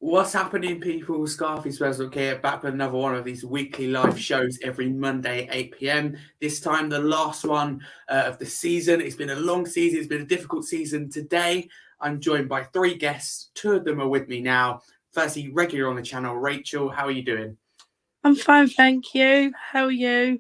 What's happening, people? Scarfy Swezzle here, back with another one of these weekly live shows every Monday, 8 p.m. This time, the last one of the season. It's been a long season. It's been a difficult season. Today, I'm joined by three guests. Two of them are with me now. Firstly, regular on the channel, Rachael. How are you doing? I'm fine, thank you. How are you?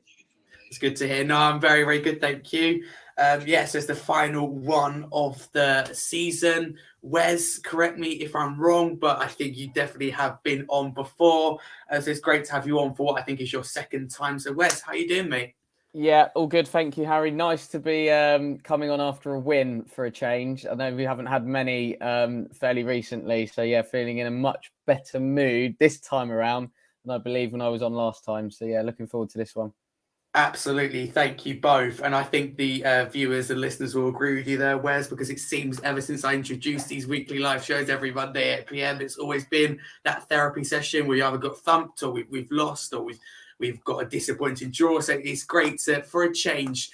It's good to hear. No, I'm very, very good. Thank you. So it's the final one of the season. Wes, correct me if I'm wrong, but I think you definitely have been on before. So it's great to have you on for what I think is your second time. So Wes, how you doing, mate? Yeah, all good. Thank you, Harry. Nice to be coming on after a win for a change. I know we haven't had many fairly recently. So, yeah, feeling in a much better mood this time around than I believe when I was on last time. So, yeah, looking forward to this one. Absolutely. Thank you both. And I think the viewers and listeners will agree with you there, Wes, because it seems ever since I introduced these weekly live shows every Monday at 8 p.m., it's always been that therapy session where you either got thumped or we've lost or we've got a disappointing draw. So it's great to, for a change,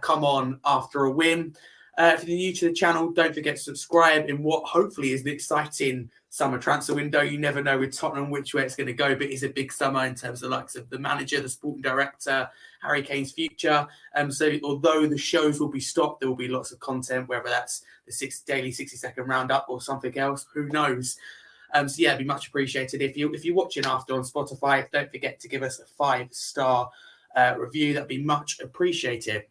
come on after a win. If you're new to the channel, don't forget to subscribe in what hopefully is an exciting summer transfer window. You never know with Tottenham which way it's going to go, but it's a big summer in terms of the likes of the manager, the sporting director, Harry Kane's future. So although the shows will be stopped, there will be lots of content, whether that's the daily 60-second roundup or something else. Who knows? So yeah, it'd be much appreciated. If you're watching after on Spotify, don't forget to give us a 5-star review. That'd be much appreciated.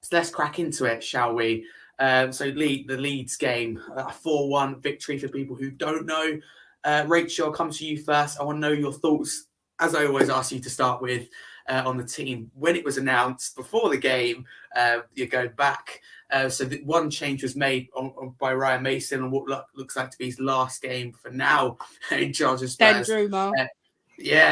So let's crack into it, shall we? The Leeds game, a 4-1 victory for people who don't know. Rachel, I'll come to you first. I want to know your thoughts, as I always ask you to start with, on the team. When it was announced before the game, you go back. One change was made by Ryan Mason on what looks like to be his last game for now in charge of Spurs. Danjuma.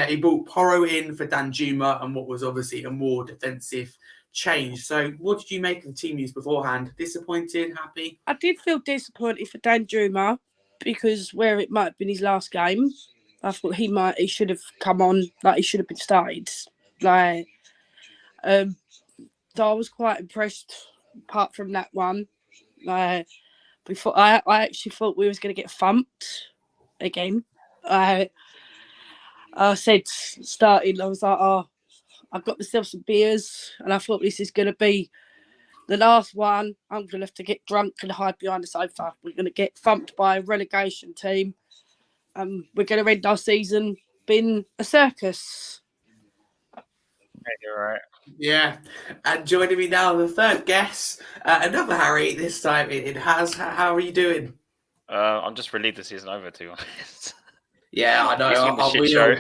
He brought Porro in for Danjuma and what was obviously a more defensive change. So what did you make of the team used beforehand? Disappointed, happy? I did feel disappointed for Danjuma because where it might have been his last game, I thought he should have come on, like he should have been started. So I was quite impressed apart from that one. Before I actually thought we was going to get thumped again. I said starting, I was like, I've got myself some beers and I thought this is going to be the last one. I'm going to have to get drunk and hide behind the sofa. We're going to get thumped by a relegation team. We're going to end our season being a circus. Yeah, you're right. Yeah. And joining me now, the third guest, another Harry, this time it has. How are you doing? I'm just relieved the season over, to be honest. Yeah, I know. It's been a shit show.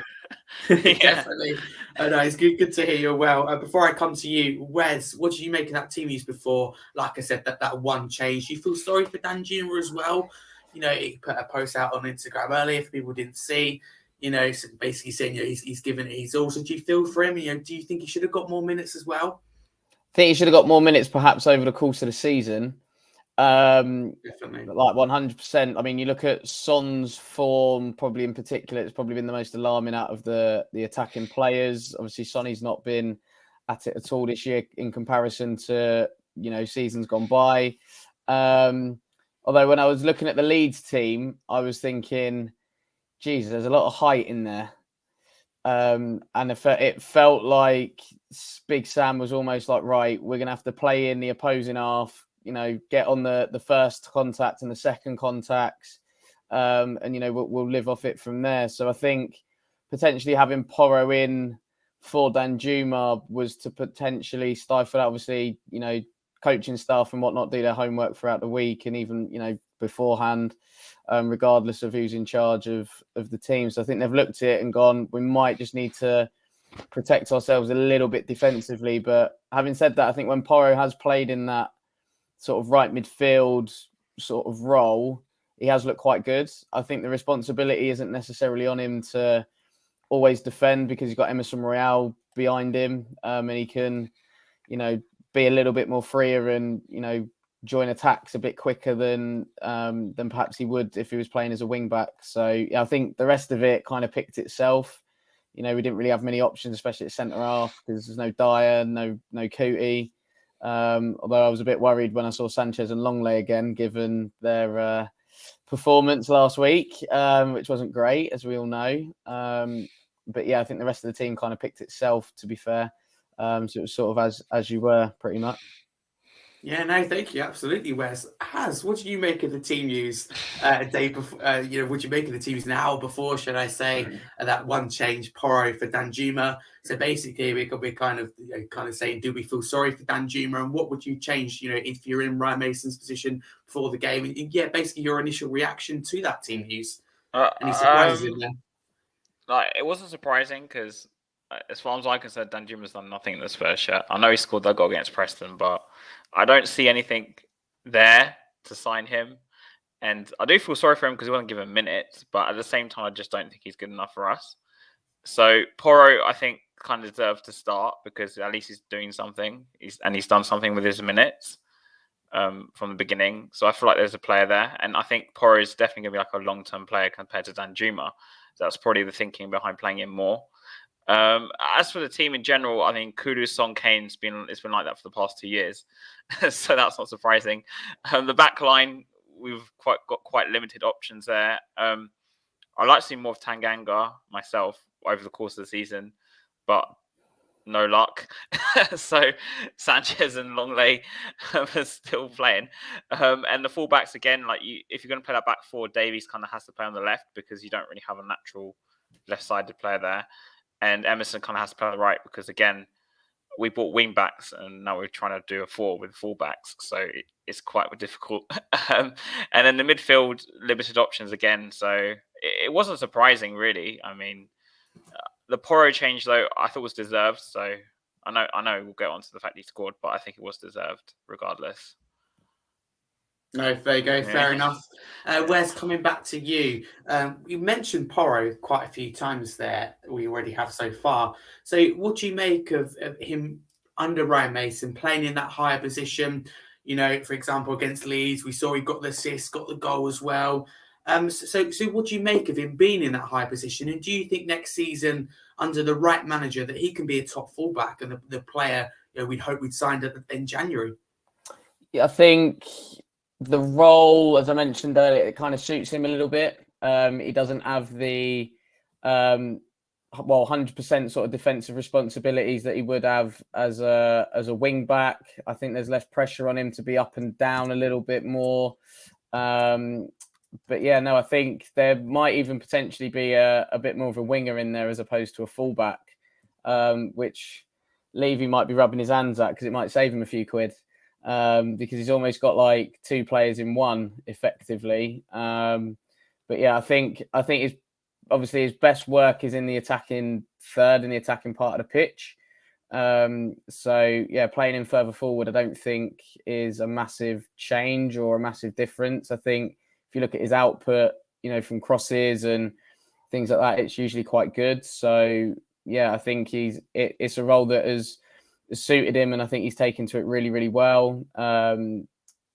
Definitely. I know, it's good to hear you're well. Before I come to you, Wes, what did you make of that team used before? Like I said, that one change. You feel sorry for Danjuma as well? You know, he put a post out on Instagram earlier for people who didn't see. You know, basically saying he's given it his all. So do you feel for him? You know, do you think he should have got more minutes as well? I think he should have got more minutes perhaps over the course of the season. Definitely. Like 100%. I mean, you look at Son's form, probably in particular, it's probably been the most alarming out of the attacking players. Obviously, Sonny's not been at it at all this year in comparison to, seasons gone by. Although when I was looking at the Leeds team, I was thinking, Jesus, there's a lot of height in there. And it felt like Big Sam was almost like, right, we're going to have to play in the opposing half, get on the first contact and the second contacts, and we'll live off it from there. So I think potentially having Porro in for Danjuma was to potentially stifle, obviously, coaching staff and whatnot do their homework throughout the week and even, beforehand, regardless of who's in charge of the team. So I think they've looked at it and gone, we might just need to protect ourselves a little bit defensively. But having said that, I think when Porro has played in that sort of right midfield sort of role, he has looked quite good. I think the responsibility isn't necessarily on him to always defend because he's got Emerson Royale behind him, and he can, be a little bit more freer and, join attacks a bit quicker than perhaps he would if he was playing as a wing back. So yeah, I think the rest of it kind of picked itself. We didn't really have many options, especially at centre half, because there's no Dyer, no Cootie. Although I was a bit worried when I saw Sanchez and Longley again, given their performance last week, which wasn't great, as we all know. But yeah, I think the rest of the team kind of picked itself, to be fair. So it was sort of as you were, pretty much. Yeah, no, thank you. Absolutely, Wes. Haz, what do you make of the team news a day before? What do you make of the team news an hour before, should I say, that one change, Porro for Danjuma? So basically, we're kind of saying, do we feel sorry for Danjuma, and what would you change? If you're in Ryan Mason's position before the game, and yeah, basically your initial reaction to that team news. Any surprises in there? It wasn't surprising because, as far as I'm concerned, Danjuma's done nothing in this first shot. I know he scored that goal against Preston, but I don't see anything there to sign him. And I do feel sorry for him because he wasn't given minutes, but at the same time, I just don't think he's good enough for us. So Porro, I think, kind of deserves to start because at least he's doing something. He's done something with his minutes from the beginning. So I feel like there's a player there. And I think Porro is definitely going to be like a long-term player compared to Danjuma. That's probably the thinking behind playing him more. As for the team in general, I mean, Kudus, Son, Kane's been like that for the past 2 years, so that's not surprising. The back line, we've got quite limited options there. I like to see more of Tanganga myself over the course of the season, but no luck. So Sanchez and Longley are still playing, and the fullbacks again. If you're going to play that back four, Davies kind of has to play on the left because you don't really have a natural left-sided player there. And Emerson kind of has to play on the right because, again, we bought wing backs and now we're trying to do a four with fullbacks. So it's quite difficult. And then the midfield, limited options again. So it wasn't surprising, really. I mean, the Porro change, though, I thought was deserved. So I know we'll get on to the fact he scored, but I think it was deserved regardless. No, there you go. Fair enough. Wes, coming back to you. You mentioned Porro quite a few times there. We already have so far. So what do you make of him under Ryan Mason playing in that higher position? For example, against Leeds, we saw he got the assist, got the goal as well. So what do you make of him being in that high position? And do you think next season, under the right manager, that he can be a top fullback and the player we'd hope we'd signed in January? Yeah, I think the role, as I mentioned earlier, it kind of suits him a little bit. He doesn't have the 100% sort of defensive responsibilities that he would have as a wing back. I think there's less pressure on him to be up and down a little bit more. But yeah, no, I think there might even potentially be a bit more of a winger in there as opposed to a fullback, which Levy might be rubbing his hands at because it might save him a few quid. Because he's almost got like two players in one, effectively. But yeah, I think obviously his best work is in the attacking third, in the attacking part of the pitch. So yeah, playing him further forward, I don't think is a massive change or a massive difference. I think if you look at his output, from crosses and things like that, it's usually quite good. So yeah, I think it's a role that has suited him, and I think he's taken to it really, really well. And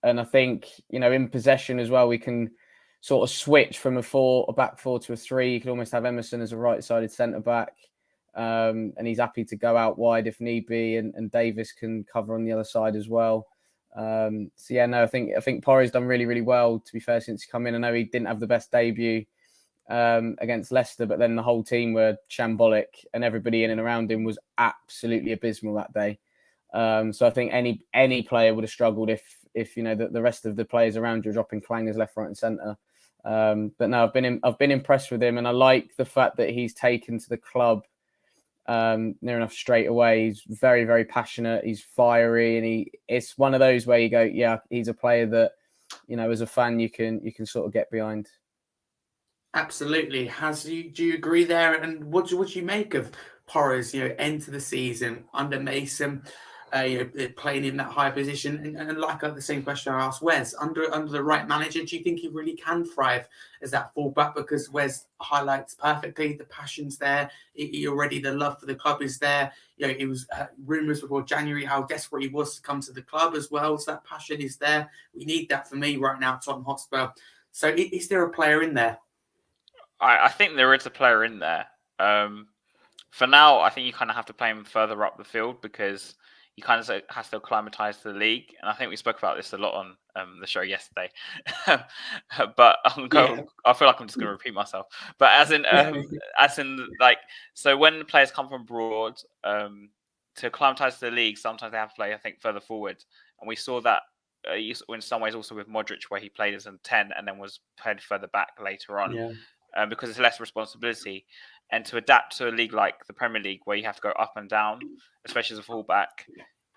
I think, in possession as well, we can sort of switch from a back four to a three. You can almost have Emerson as a right-sided centre-back, and he's happy to go out wide if need be, and Davis can cover on the other side as well. So yeah, no, I think Porro's done really, really well, to be fair, since he come in. I know he didn't have the best debut against Leicester, but then the whole team were shambolic and everybody in and around him was absolutely abysmal that day. So I think any player would have struggled if the rest of the players around you are dropping clangers left, right and centre. But no, I've been impressed with him, and I like the fact that he's taken to the club near enough straight away. He's very, very passionate, he's fiery, and it's one of those where you go, yeah, he's a player that, as a fan you can sort of get behind. Absolutely. Do you agree there? And what do you make of Porro's end to the season under Mason, playing in that high position? And like the same question I asked Wes, under the right manager, do you think he really can thrive as that fullback? Because Wes highlights perfectly the passion's there. He already, the love for the club is there. It was rumours before January how desperate he was to come to the club as well. So that passion is there. We need that for me right now, Tottenham Hotspur. So is there a player in there? I think there is a player in there. For now, I think you kind of have to play him further up the field because he kind of has to acclimatise to the league. And I think we spoke about this a lot on the show yesterday. But I feel like I'm just going to repeat myself. But as in like, so when players come from abroad to acclimatise to the league, sometimes they have to play, I think, further forward. And we saw that in some ways also with Modric, where he played as a 10 and then was played further back later on, because it's less responsibility. And to adapt to a league like the Premier League, where you have to go up and down, especially as a fullback,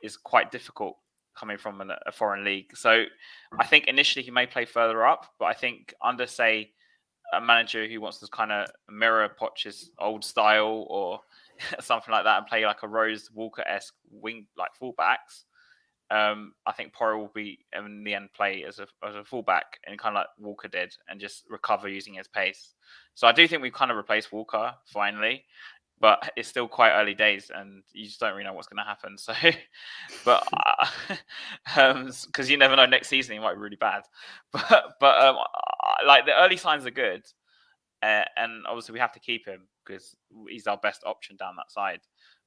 is quite difficult coming from a foreign league. So I think initially he may play further up, but I think under, say, a manager who wants to kind of mirror Poch's old style or something like that and play like a Rose Walker-esque wing, like fullbacks, I think Porro will be in the end play as a fullback and kind of like Walker did and just recover using his pace. So I do think we've kind of replaced Walker finally, but it's still quite early days and you just don't really know what's going to happen. So, but because you never know, next season he might be really bad. But like the early signs are good, and obviously we have to keep him because he's our best option down that side.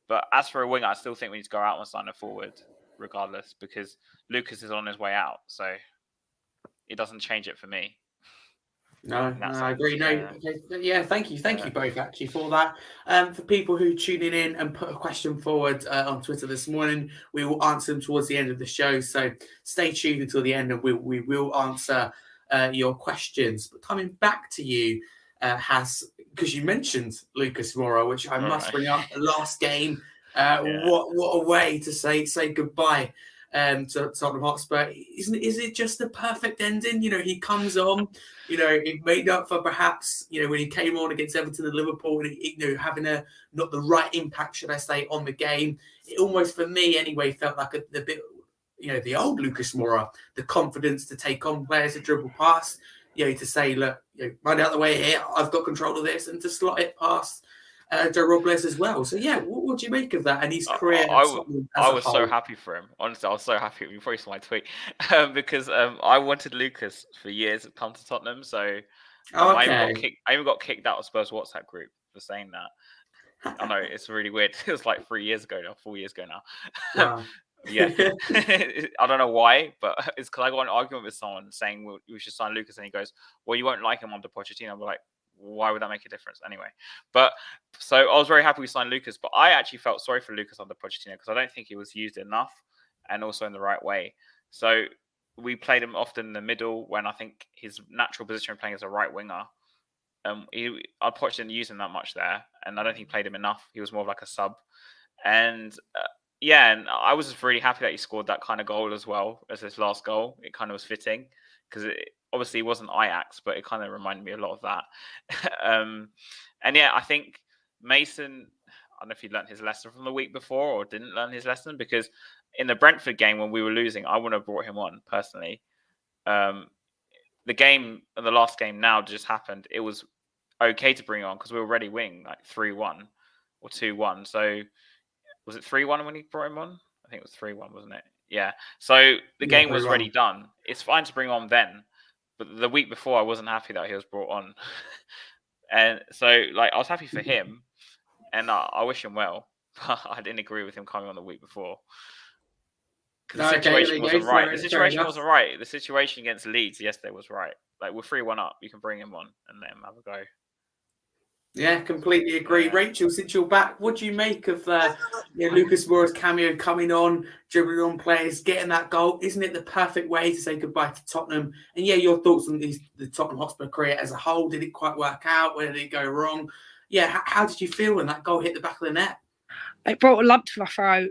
But as for a winger, I still think we need to go out and sign a forward, regardless, because Lucas is on his way out, so it doesn't change it for me. No, I agree. Thank you both actually for that. For people who tuning in and put a question forward on Twitter this morning, we will answer them towards the end of the show. So stay tuned until the end, and we will answer your questions. But coming back to you, Haz, because you mentioned Lucas Moura, which I must bring up. The last game, what a way to say goodbye to Tottenham Hotspur. Is it just the perfect ending? You know, he comes on, you know, it made up for perhaps, you know, when he came on against Everton and Liverpool, you know, having not the right impact, should I say, on the game. It almost, for me anyway, felt like the bit, you know, the old Lucas Moura, the confidence to take on players, to dribble past, you know, to say, look, you know, right out the way here, I've got control of this, and to slot it past Joe Robles as well. So yeah, what do you make of that and his career? I was so happy for him. Honestly, I was so happy. You probably saw my tweet because I wanted Lucas for years to come to Tottenham. So I even got kicked out of Spurs WhatsApp group for saying that. I know it's really weird. It was like 4 years ago now. Wow. Yeah, I don't know why, but it's because I got an argument with someone saying we should sign Lucas, and he goes, "Well, you won't like him under Pochettino." I'm like, why would that make a difference anyway? But so I was very happy we signed Lucas, but I actually felt sorry for Lucas under Pochettino because I don't think he was used enough and also in the right way. So we played him often in the middle when I think his natural position of playing as a right winger. Poch didn't use him that much there, and I don't think he played him enough. He was more of like a sub, and and I was just really happy that he scored that kind of goal as well as his last goal. It kind of was fitting because obviously it wasn't Ajax, but it kind of reminded me a lot of that. And yeah, I think Mason, I don't know if he learned his lesson from the week before or didn't learn his lesson, because in the Brentford game when we were losing, I wouldn't have brought him on personally. The last game now just happened. It was okay to bring on because we were already winning like 3-1 or 2-1. So was it 3-1 when he brought him on? I think it was 3-1, wasn't it? Yeah. So the game was already done. It's fine to bring on then. But the week before, I wasn't happy that he was brought on. And so, like, I was happy for him. And I wish him well. But I didn't agree with him coming on the week before. Because the situation wasn't right. The situation wasn't right. The situation against Leeds yesterday was right. Like, we're 3-1 up. You can bring him on and let him have a go. Yeah, completely agree. Yeah. Rachel, since you're back, what do you make of Lucas Moura's cameo coming on, dribbling on players, getting that goal? Isn't it the perfect way to say goodbye to Tottenham? And yeah, your thoughts on the Tottenham Hotspur career as a whole. Did it quite work out? Where did it go wrong? Yeah, how did you feel when that goal hit the back of the net? It brought a lump to my throat.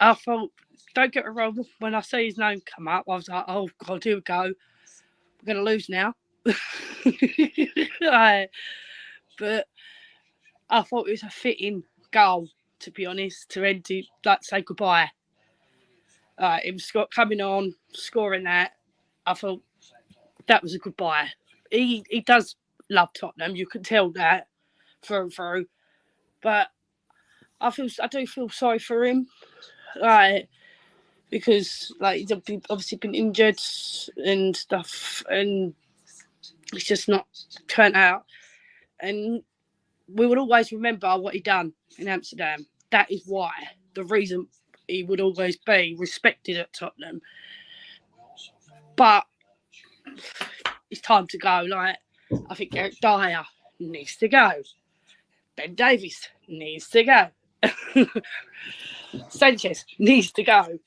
I thought, don't get me wrong, when I see his name come up, I was like, oh, God, here we go. We're going to lose now. But I thought it was a fitting goal, to be honest, to end it, like, say goodbye. It was Scott coming on, scoring that. I thought that was a goodbye. He does love Tottenham, you can tell that through and through. But I do feel sorry for him, because he's obviously been injured and stuff, and it's just not turned out. And we would always remember what he done in Amsterdam. That is why, the reason he would always be respected at Tottenham. But it's time to go. Like, I think Eric Dyer needs to go. Ben Davies needs to go. Sanchez needs to go.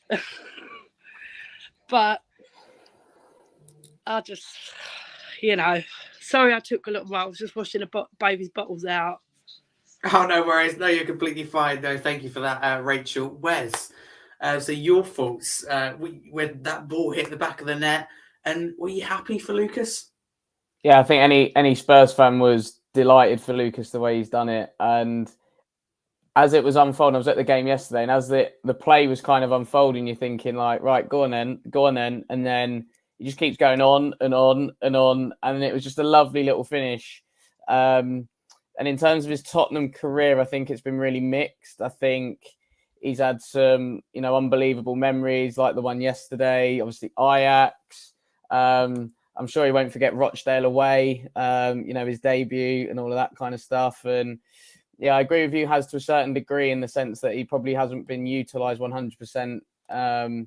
But I just, sorry I took a little while. I was just washing the baby's bottles out. Oh, no worries. No, you're completely fine. No, thank you for that, Rachel. Wes, so your thoughts when that ball hit the back of the net, and were you happy for Lucas? Yeah, I think any Spurs fan was delighted for Lucas the way he's done it. And as it was unfolding, I was at the game yesterday, and as the play was kind of unfolding, you're thinking like, right, go on then. And then it just keeps going on and on and on. And it was just a lovely little finish. And in terms of his Tottenham career, I think it's been really mixed. I think he's had some, unbelievable memories like the one yesterday, obviously Ajax. I'm sure he won't forget Rochdale away, his debut and all of that kind of stuff. And yeah, I agree with you, Haz, to a certain degree, in the sense that he probably hasn't been utilised 100% a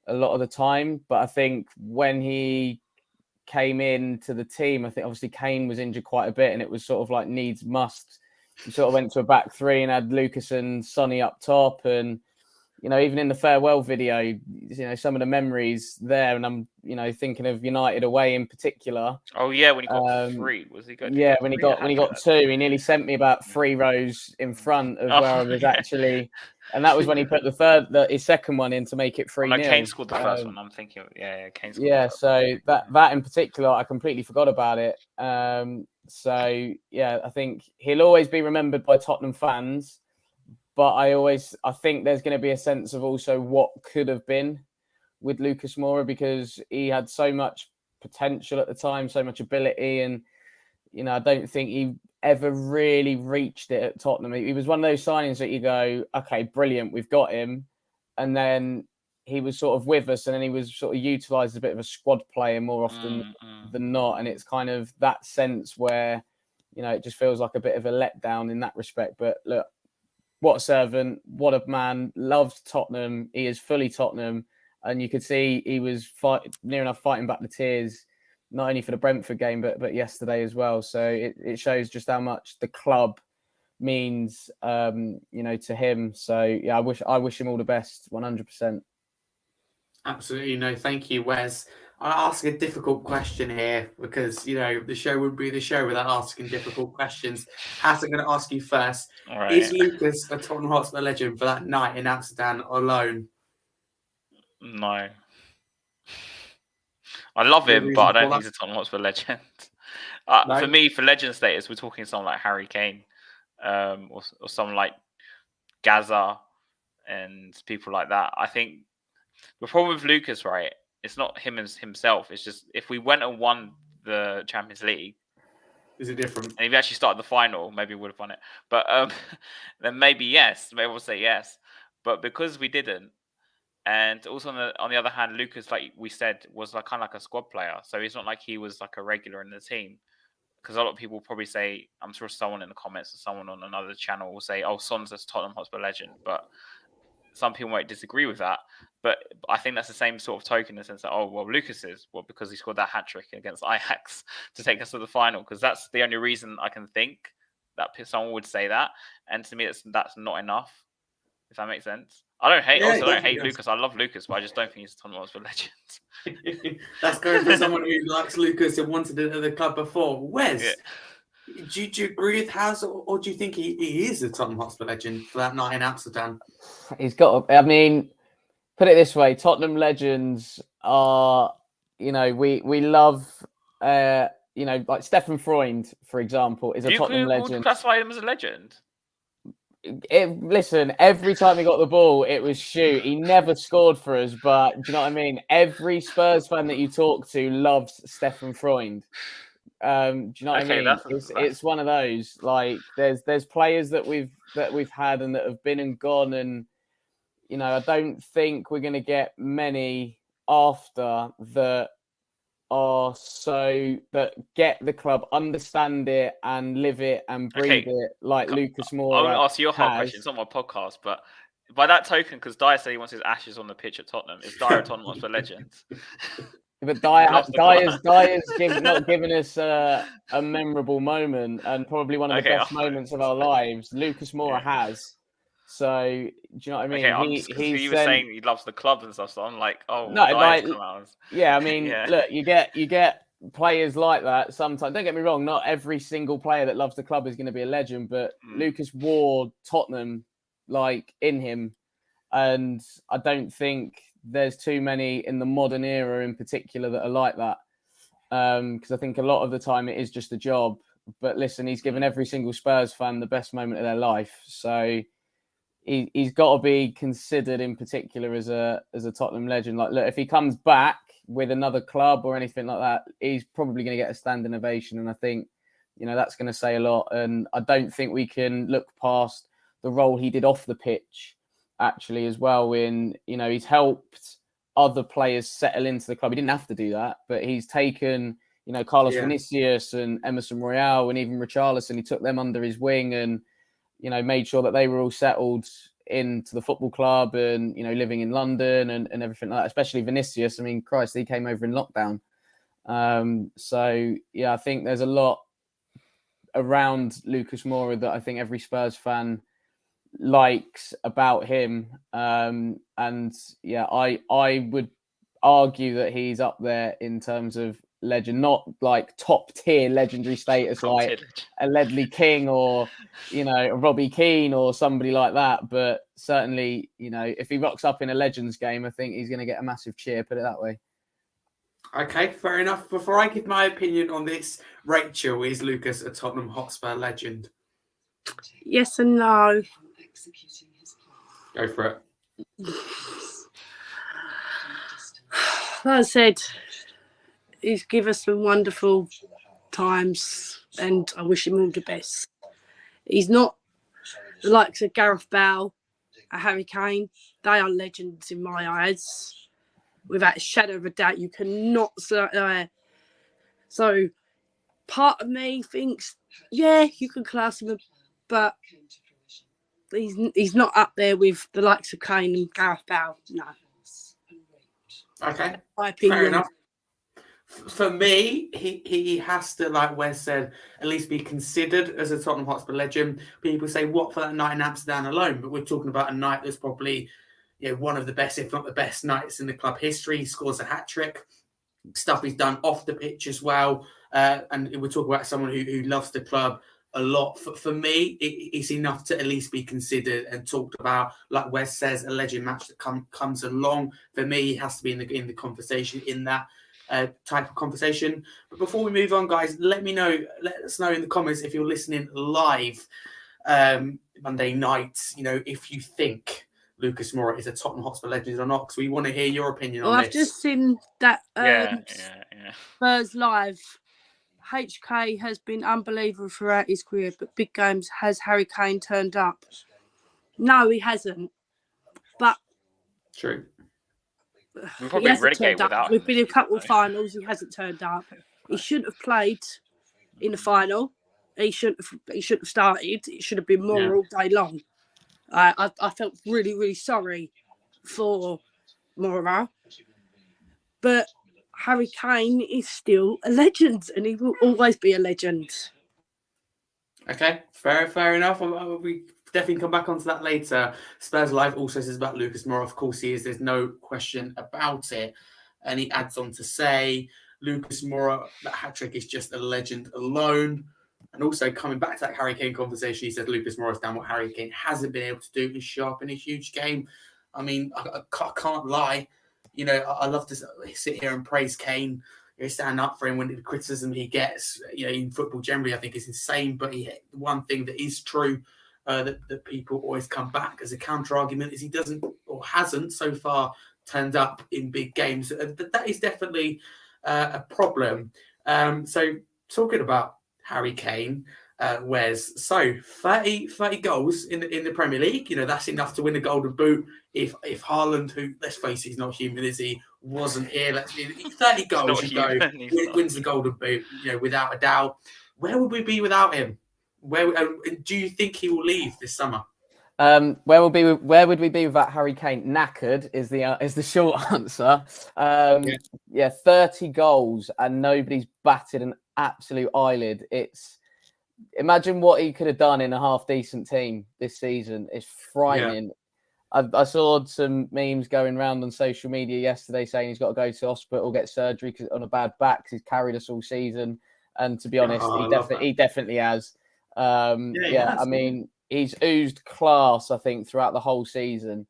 lot of the time. But I think when he came into the team, I think obviously Kane was injured quite a bit, and it was sort of like needs must. He sort of went to a back three and had Lucas and Sonny up top. And even in the farewell video, some of the memories there, and I'm, thinking of United away in particular. Oh yeah, when he got 3, was he good? Yeah, when he got 2, he nearly sent me about 3 rows in front of where I was actually, and that was when he put his second one in to make it 3-0. No, Kane scored the first one. I'm thinking, Kane scored. Yeah, so that in particular, I completely forgot about it. So yeah, I think he'll always be remembered by Tottenham fans. But I think there's going to be a sense of also what could have been with Lucas Moura, because he had so much potential at the time, so much ability. And, I don't think he ever really reached it at Tottenham. He was one of those signings that you go, okay, brilliant, we've got him. And then he was sort of with us, and then he was sort of utilised as a bit of a squad player more often than not. And it's kind of that sense where, it just feels like a bit of a letdown in that respect. But look, what a servant, what a man, loves Tottenham. He is fully Tottenham. And you could see he was near enough fighting back the tears, not only for the Brentford game, but yesterday as well. So it shows just how much the club means, to him. So, yeah, I wish him all the best, 100%. Absolutely. No, thank you, Wes. I'll ask a difficult question here because, the show would be the show without asking difficult questions. Haz, I'm going to ask you first. Right. Is Lucas a Tottenham Hotspur legend for that night in Amsterdam alone? No. I love him, but I don't think he's a Tottenham Hotspur legend. No? For me, for legend status, we're talking someone like Harry Kane or someone like Gaza and people like that. I think the problem with Lucas, right, it's not him as himself. It's just if we went and won the Champions League, is it different? And if we actually started the final, maybe we would have won it. But then maybe yes, maybe we'll say yes. But because we didn't, and also on the other hand, Lucas, like we said, was like kind of like a squad player. So it's not like he was like a regular in the team. Because a lot of people probably say, I'm sure someone in the comments or someone on another channel will say, "Oh, Son's a Tottenham Hotspur legend," but some people might disagree with that. But I think that's the same sort of token in the sense that, oh, well, Lucas is, because he scored that hat-trick against Ajax to take us to the final, because that's the only reason I can think that someone would say that. And to me, that's not enough, if that makes sense. I don't hate Lucas. I love Lucas, but I just don't think he's a Tottenham Hotspur legend. That's going for someone who likes Lucas and wanted it at the club before. Wes, do you agree with Haz, or do you think he is a Tottenham Hotspur legend for that night in Amsterdam? He's got, put it this way, Tottenham legends are, we love, like Stefan Freund, for example, is a Tottenham legend. You classify him as a legend? Listen, every time he got the ball, it was shoot. He never scored for us, but do you know what I mean? Every Spurs fan that you talk to loves Stefan Freund. Do you know what I mean? It's one of those. Like there's players that we've had and that have been and gone, and I don't think we're going to get many after that are that get the club, understand it and live it and breathe it like Lucas Moura. I want to ask you a hard question. It's not my podcast, but by that token, because Dyer said he wants his ashes on the pitch at Tottenham. Is Dyer a Tottenham Hotspur legend? But Loves the club. Dyer's not given us a memorable moment and probably one of the Okay, best moments of our lives. Lucas Moura Yeah. has. So do you know what I mean? Okay, I'm just because he was saying he loves the club and stuff. So I'm like, oh, No, Dyer's like, come out. yeah. I mean, Yeah. look, you get players like that sometimes. Don't get me wrong. Not every single player that loves the club is going to be a legend, but Lucas wore Tottenham like in him, and I don't think there's too many in the modern era in particular that are like that. Because I think a lot of the time it is just a job. But listen, he's given every single Spurs fan the best moment of their life. So he's got to be considered in particular as a Tottenham legend. Like, look, if he comes back with another club or anything like that, he's probably going to get a standing ovation. And I think, that's going to say a lot. And I don't think we can look past the role he did off the pitch, actually, as well. He's helped other players settle into the club. He didn't have to do that, but he's taken, Carlos Vinicius and Emerson Royale and even Richarlison. He took them under his wing and, made sure that they were all settled into the football club and, living in London and everything like that, especially Vinicius. I mean, Christ, he came over in lockdown. I think there's a lot around Lucas Moura that I think every Spurs fan likes about him. I would argue that he's up there in terms of legend, not like top tier legendary status like a Ledley King or a Robbie Keane or somebody like that, but certainly if he rocks up in a Legends game, I think he's going to get a massive cheer, put it that way. Okay, fair enough. Before I give my opinion on this, Rachel, is Lucas a Tottenham Hotspur legend? Yes and no. Go for it. Like I said, he's given us some wonderful times and I wish him all the best. He's not the likes of Gareth Bale, a Harry Kane. They are legends in my eyes. Without a shadow of a doubt, you cannot. So part of me thinks, yeah, you can class him, but he's not up there with the likes of Kane and Gareth Bale. No. Okay, my opinion. Fair enough. For me, he has to, like Wes said, at least be considered as a Tottenham Hotspur legend. People say, what for that night in Amsterdam alone? But we're talking about a night that's probably one of the best, if not the best nights in the club history. He scores a hat-trick. Stuff he's done off the pitch as well. And we're talking about someone who loves the club a lot. For me, it's enough to at least be considered and talked about. Like Wes says, a legend match that comes along. For me, he has to be in the conversation, in that type of conversation. But before we move on, guys, let us know in the comments if you're listening live Monday night, if you think Lucas Moura is a Tottenham Hotspur legend or not, because we want to hear your opinion on this. I've just seen that Yeah. Spurs Live. HK has been unbelievable throughout his career, but big games, has Harry Kane turned up? No, he hasn't. But true. We're probably relegated without him. We've been in a couple of finals. He hasn't turned up. He shouldn't have played in the final. He shouldn't have started. It should have been more all day long. I felt really, really sorry for Moura. But Harry Kane is still a legend and he will always be a legend. Okay, fair enough. We definitely come back onto that later. Spurs Live also says about Lucas Moura. Of course he is. There's no question about it. And he adds on to say, Lucas Moura, that hat-trick is just a legend alone. And also coming back to that Harry Kane conversation, he said Lucas Moura's done what Harry Kane hasn't been able to do and show up in a huge game. I mean, I can't lie. I love to sit here and praise Kane. Stand up for him when the criticism he gets, in football generally, I think is insane. But one thing that is true that people always come back as a counter argument is he doesn't or hasn't so far turned up in big games. That is definitely a problem. So talking about Harry Kane, Wes, so 30 goals in the Premier League, that's enough to win a Golden Boot. If Haaland, who, let's face it, he's not human, is he, wasn't here, 30 goals, wins the Golden Boot, without a doubt. Where would we be without him? Do you think he will leave this summer? Where would we be without Harry Kane? Knackered is the short answer. 30 goals and nobody's batted an absolute eyelid. Imagine what he could have done in a half decent team this season. It's frightening. I saw some memes going around on social media yesterday saying he's got to go to hospital, get surgery on a bad back because he's carried us all season. And to be honest, he definitely has. I mean, he's oozed class, I think, throughout the whole season.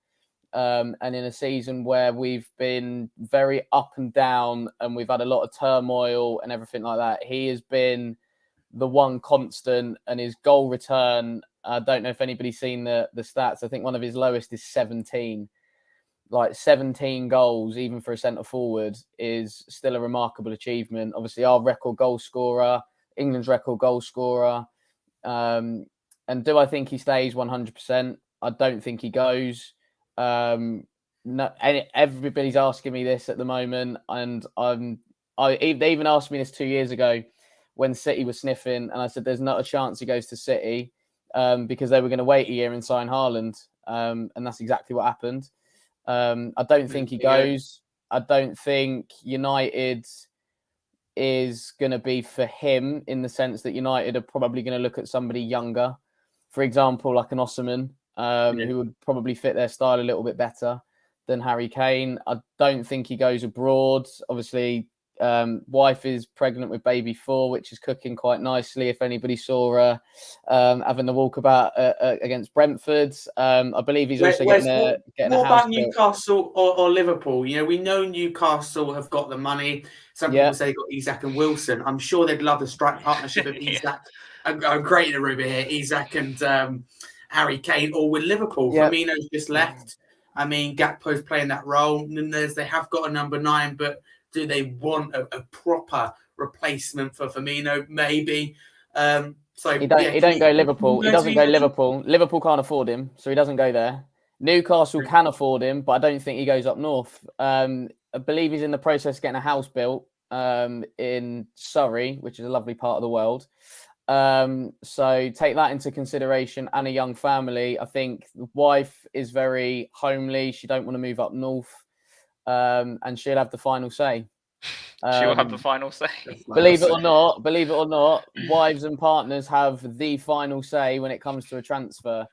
And in a season where we've been very up and down and we've had a lot of turmoil and everything like that, he has been the one constant, and his goal return, I don't know if anybody's seen the stats. I think one of his lowest is 17. Like 17 goals, even for a centre forward, is still a remarkable achievement. Obviously, our record goal scorer, England's record goal scorer. And do I think he stays 100%? I don't think he goes. No, everybody's asking me this at the moment, and they even asked me this 2 years ago when City was sniffing, and I said there's not a chance he goes to City because they were going to wait a year and sign Haaland, and that's exactly what happened. I don't think he goes. I don't think United is going to be for him in the sense that United are probably going to look at somebody younger, for example, like an Osimhen, who would probably fit their style a little bit better than Harry Kane. I don't think he goes abroad. Obviously, wife is pregnant with baby 4, which is cooking quite nicely. If anybody saw her having the walkabout against Brentford, I believe he's also getting a house. What about Newcastle or Liverpool? You know, we know Newcastle have got the money. Some people say got Isak and Wilson. I'm sure they'd love the strike partnership of Isak. I'm creating a rumour here. Isak and Harry Kane, or with Liverpool. Firmino's just left. I mean, Gakpo's playing that role. Nunez, they have got a number 9, but do they want a proper replacement for Firmino? Maybe. He don't go Liverpool. He doesn't go Liverpool. Liverpool can't afford him, so he doesn't go there. Newcastle can afford him, but I don't think he goes up north. I believe he's in the process of getting a house built in Surrey, which is a lovely part of the world. So take that into consideration, and a young family. I think the wife is very homely. She don't want to move up north. And she'll have the final say. She'll have the final say. Believe it or not, wives and partners have the final say when it comes to a transfer.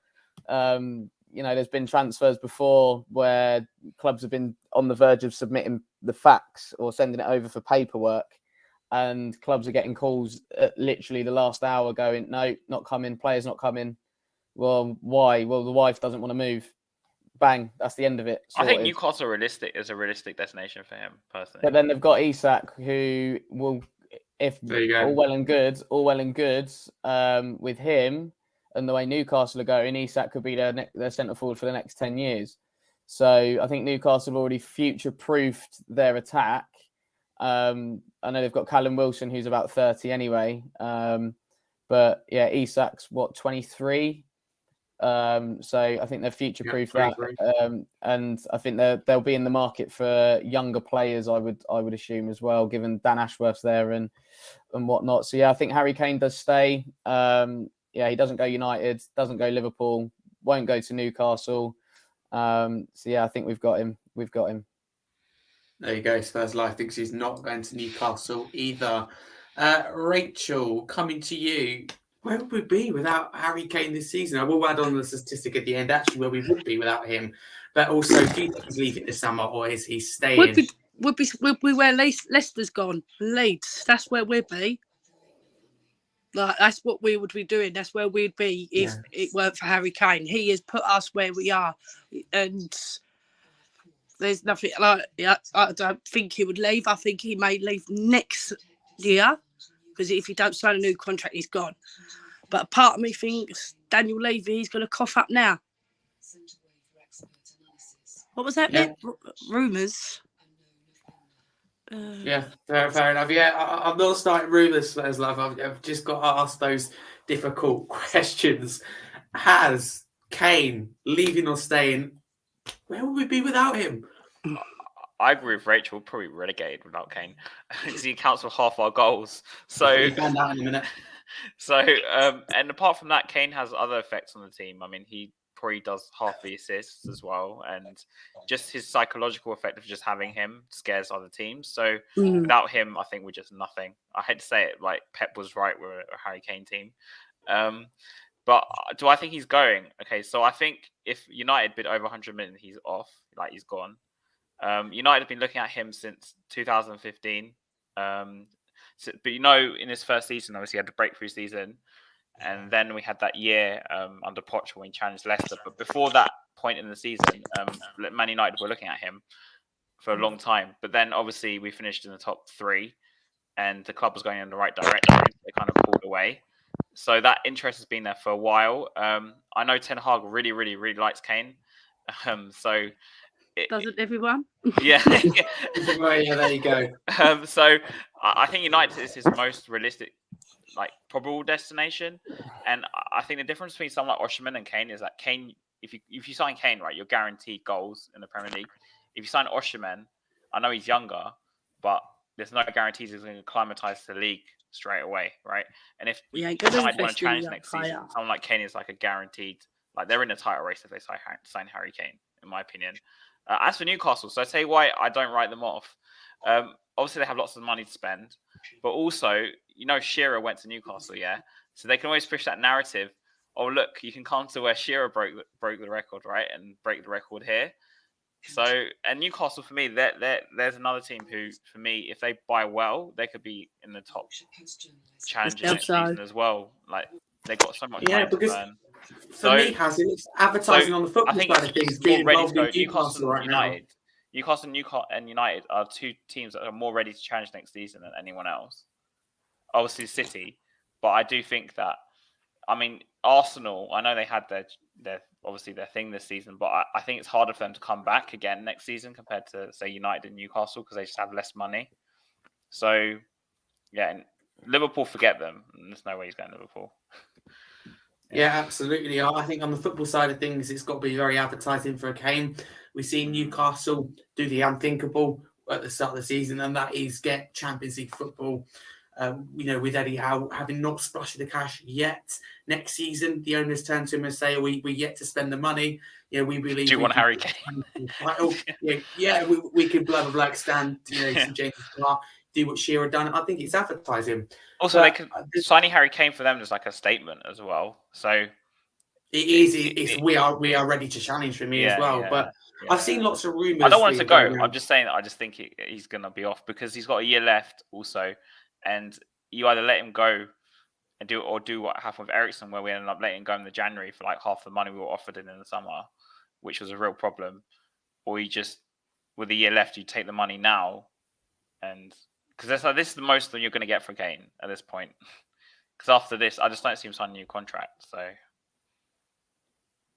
There's been transfers before where clubs have been on the verge of submitting the facts or sending it over for paperwork, and clubs are getting calls at literally the last hour going, no, not coming, players not coming. Well, why? Well, the wife doesn't want to move. Bang, that's the end of it. Sorted. I think Newcastle is a realistic destination for him, personally. But then they've got Isak, who will, if all well and good, with him and the way Newcastle are going, Isak could be their centre forward for the next 10 years. So I think Newcastle have already future-proofed their attack. I know they've got Callum Wilson, who's about 30 anyway. But yeah, Isak's 23? So I think they're future-proof that, and I think they'll be in the market for younger players. I would assume as well, given Dan Ashworth's there and whatnot. So yeah, I think Harry Kane does stay. He doesn't go United, doesn't go Liverpool, won't go to Newcastle. So yeah, I think we've got him. There you go. Spurs Life thinks he's not going to Newcastle either. Rachel, coming to you. Where would we be without Harry Kane this season? I will add on the statistic at the end, actually, where we would be without him. But also, do you think he's leaving this summer, or is he staying? Would be where Leicester's gone? Leeds. That's where we'd be. Like, that's what we would be doing. That's where we'd be if it weren't for Harry Kane. He has put us where we are, and there's nothing like. I don't think he would leave. I think he may leave next year. Because if he don't sign a new contract, he's gone. But a part of me thinks Daniel Levy, he's going to cough up now. What was that bit? Rumours? Fair enough. Yeah, I'm not starting rumours, as love. I've just got to ask those difficult questions. Has Kane leaving or staying? Where would we be without him? I agree with Rachel. Probably relegated without Kane because he accounts for half our goals. So, we'll find out in a minute. So, and apart from that, Kane has other effects on the team. I mean, he probably does half the assists as well, and just his psychological effect of just having him scares other teams. So without him, I think we're just nothing. I hate to say it, like Pep was right, we're a Harry Kane team. But do I think he's going? Okay, so I think if United bid over 100 million, he's off, like he's gone. United have been looking at him since 2015. But in his first season, obviously he had the breakthrough season, and then we had that year under Poch when we challenged Leicester. But before that point in the season, Man United were looking at him for a long time. But then obviously we finished in the top 3, and the club was going in the right direction. They kind of pulled away. So that interest has been there for a while. I know Ten Hag really, really, really likes Kane. Doesn't everyone? Yeah. Yeah, there you go. So I think United is his most realistic, like probable destination. And I think the difference between someone like Osimhen and Kane is that Kane, if you sign Kane, right, you're guaranteed goals in the Premier League. If you sign Osimhen, I know he's younger, but there's no guarantees he's going to acclimatise to the league straight away, right? And if United want to challenge next season, someone like Kane is like a guaranteed, like they're in a title race if they sign Harry Kane, in my opinion. As for Newcastle, so I tell you why I don't write them off. Obviously, they have lots of money to spend, but also, Shearer went to Newcastle, yeah? So they can always push that narrative. Oh, look, you can come to where Shearer broke the record, right? And break the record here. So, and Newcastle, for me, there's another team who, for me, if they buy well, they could be in the top challenging next season as well. Like, they've got so much money to burn. For me, Haz, it's advertising on the football side of things. Being involved in Newcastle right now. Newcastle and United are 2 teams that are more ready to challenge next season than anyone else. Obviously, City, but I do think that. I mean, Arsenal. I know they had their thing this season, but I think it's harder for them to come back again next season compared to say United and Newcastle because they just have less money. So, yeah, and Liverpool, forget them. There's no way he's going to Liverpool. Yeah, absolutely. I think on the football side of things, it's got to be very advertising for a Kane. We see Newcastle do the unthinkable at the start of the season, and that is get Champions League football. With Eddie Howe having not splashed the cash yet. Next season, the owners turn to him and say, "We're yet to spend the money. We believe." Do you want Harry Kane? We could blah blah stand. Some James Clark, do what Shearer done. I think it's advertising. Also, they could signing Harry Kane for them is like a statement as well. So it's we are ready to challenge for me as well. But I've seen lots of rumours. I don't want him to go. I'm just saying that I just think he's going to be off because he's got a year left also. And you either let him go and do what happened with Eriksen, where we ended up letting him go in the January for like half the money we were offered in the summer, which was a real problem. Or you just, with a year left, you take the money now. And because this is the most that you're going to get for Kane at this point. Because after this, I just don't see him signing a new contract. So,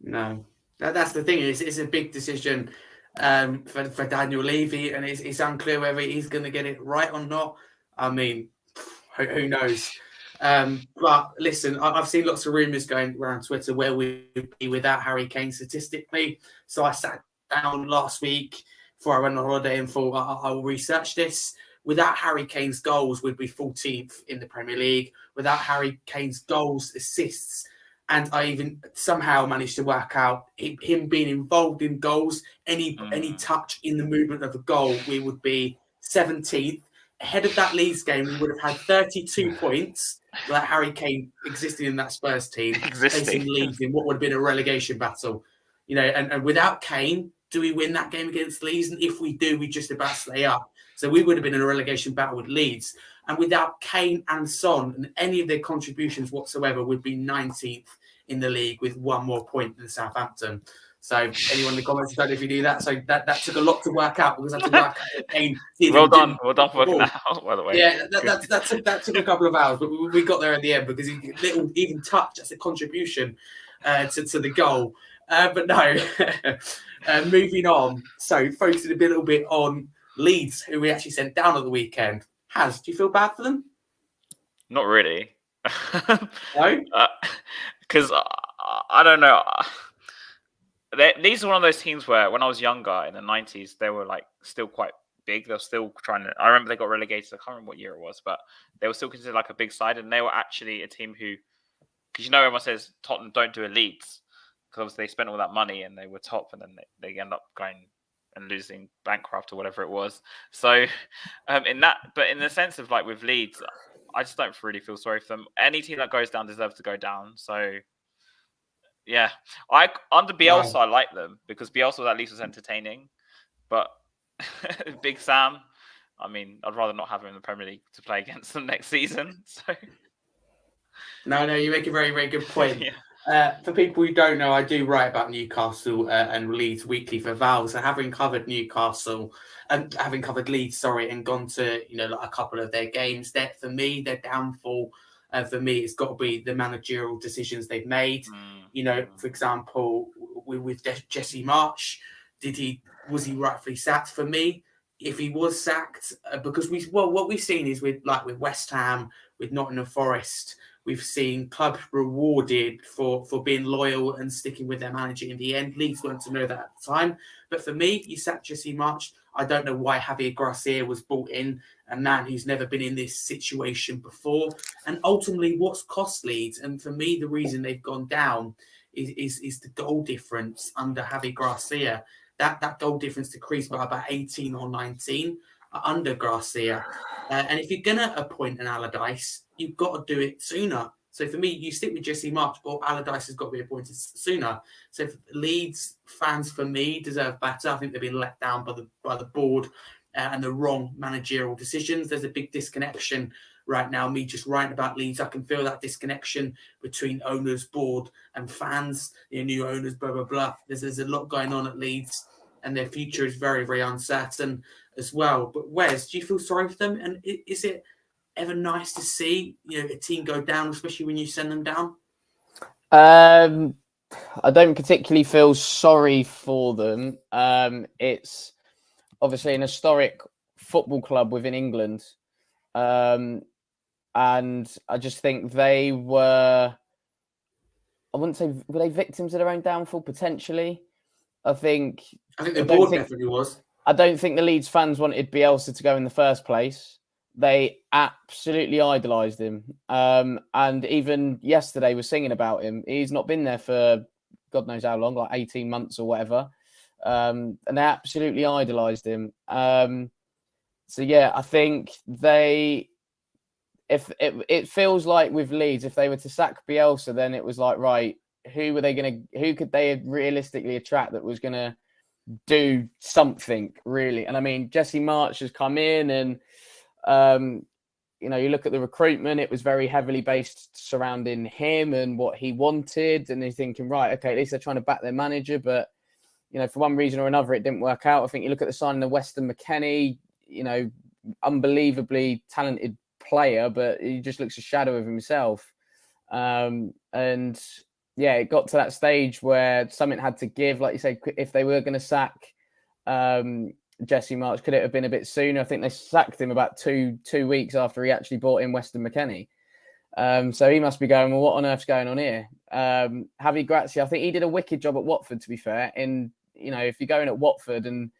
no, that's the thing. It's a big decision for Daniel Levy, and it's unclear whether he's going to get it right or not. I mean, who knows? But listen, I've seen lots of rumours going around Twitter where we'd be without Harry Kane statistically. So I sat down last week before I went on holiday and thought I'll research this. Without Harry Kane's goals, we'd be 14th in the Premier League. Without Harry Kane's goals, assists, and I even somehow managed to work out him being involved in goals, any touch in the movement of a goal, we would be 17th. Ahead of that Leeds game, we would have had 32 points without Harry Kane existing in that Spurs team, facing Leeds in what would have been a relegation battle. And without Kane, do we win that game against Leeds? And if we do, we just about stay up. So we would have been in a relegation battle with Leeds. And without Kane and Son and any of their contributions whatsoever, we'd be 19th in the league with one more point than Southampton. So anyone in the comments, I don't know if you knew that. So that took a lot to work out because I had to work out Kane. Well done for working that out, by the way. Yeah, that took a couple of hours, but we got there in the end because he little even touch as a contribution to the goal. But no, moving on. So focusing a little bit on Leeds, who we actually sent down at the weekend. Haz, do you feel bad for them? Not really. No? Because I don't know. These are one of those teams where when I was younger in the 90s, they were like still quite big. They were still trying to. I remember they got relegated. I can't remember what year it was, but they were still considered like a big side. And they were actually a team who, because everyone says Tottenham don't do a Leeds. because obviously they spent all that money and they were top, and then they end up going and losing bankrupt or whatever it was. So in the sense of like with Leeds, I just don't really feel sorry for them. Any team that goes down deserves to go down. So yeah, under Bielsa, I like them because Bielsa at least was entertaining. But Big Sam, I mean, I'd rather not have him in the Premier League to play against them next season. So No, you make a very, very good point. Yeah. For people who don't know, I do write about Newcastle and Leeds weekly for Val. So having covered Newcastle and having covered Leeds, and gone to like a couple of their games, that for me, their downfall. For me, it's got to be the managerial decisions they've made. For example, with Jesse Marsch, was he rightfully sacked? For me, if he was sacked, because what we've seen is with West Ham, with Nottingham Forest. We've seen clubs rewarded for being loyal and sticking with their manager in the end. Leeds weren't to know that at the time. But for me, you sacked Jesse Marsch. I don't know why Javier Garcia was brought in, a man who's never been in this situation before. And ultimately, what's cost Leeds? And for me, the reason they've gone down is the goal difference under Javier Garcia. That goal difference decreased by about 18 or 19 under Garcia. And if you're going to appoint an Allardyce, you've got to do it sooner. So for me, you stick with Jesse Marsch, or Allardyce has got to be appointed sooner. So Leeds fans, for me, deserve better. I think they've been let down by the board and the wrong managerial decisions. There's a big disconnection right now. Me just writing about Leeds, I can feel that disconnection between owners, board, and fans. New owners, blah blah blah. There's a lot going on at Leeds, and their future is very, very uncertain as well. But Wes, do you feel sorry for them? And is it ever nice to see a team go down, especially when you send them down? I don't particularly feel sorry for them. It's obviously an historic football club within England, and I just think they were. I wouldn't say were they victims of their own downfall potentially. I think the board definitely was. I don't think the Leeds fans wanted Bielsa to go in the first place. They absolutely idolised him. And even yesterday was singing about him. He's not been there for God knows how long, like 18 months or whatever. And they absolutely idolised him. So yeah, I think if it feels like with Leeds, if they were to sack Bielsa, then it was like, right, who could they realistically attract that was gonna do something really? And I mean, Jesse Marsch has come in, and you look at the recruitment, it was very heavily based surrounding him and what he wanted, and they're thinking, right, okay, at least they're trying to back their manager, but for one reason or another it didn't work out. I think you look at the signing of Weston McKennie, unbelievably talented player, but he just looks a shadow of himself. And yeah, it got to that stage where something had to give. Like you say, if they were going to sack Jesse Marsch, could it have been a bit sooner? I think they sacked him about two weeks after he actually brought in Weston McKennie. So he must be going, well, what on earth's going on here? Javi Gracia, I think he did a wicked job at Watford, to be fair. And, if you're going at Watford and,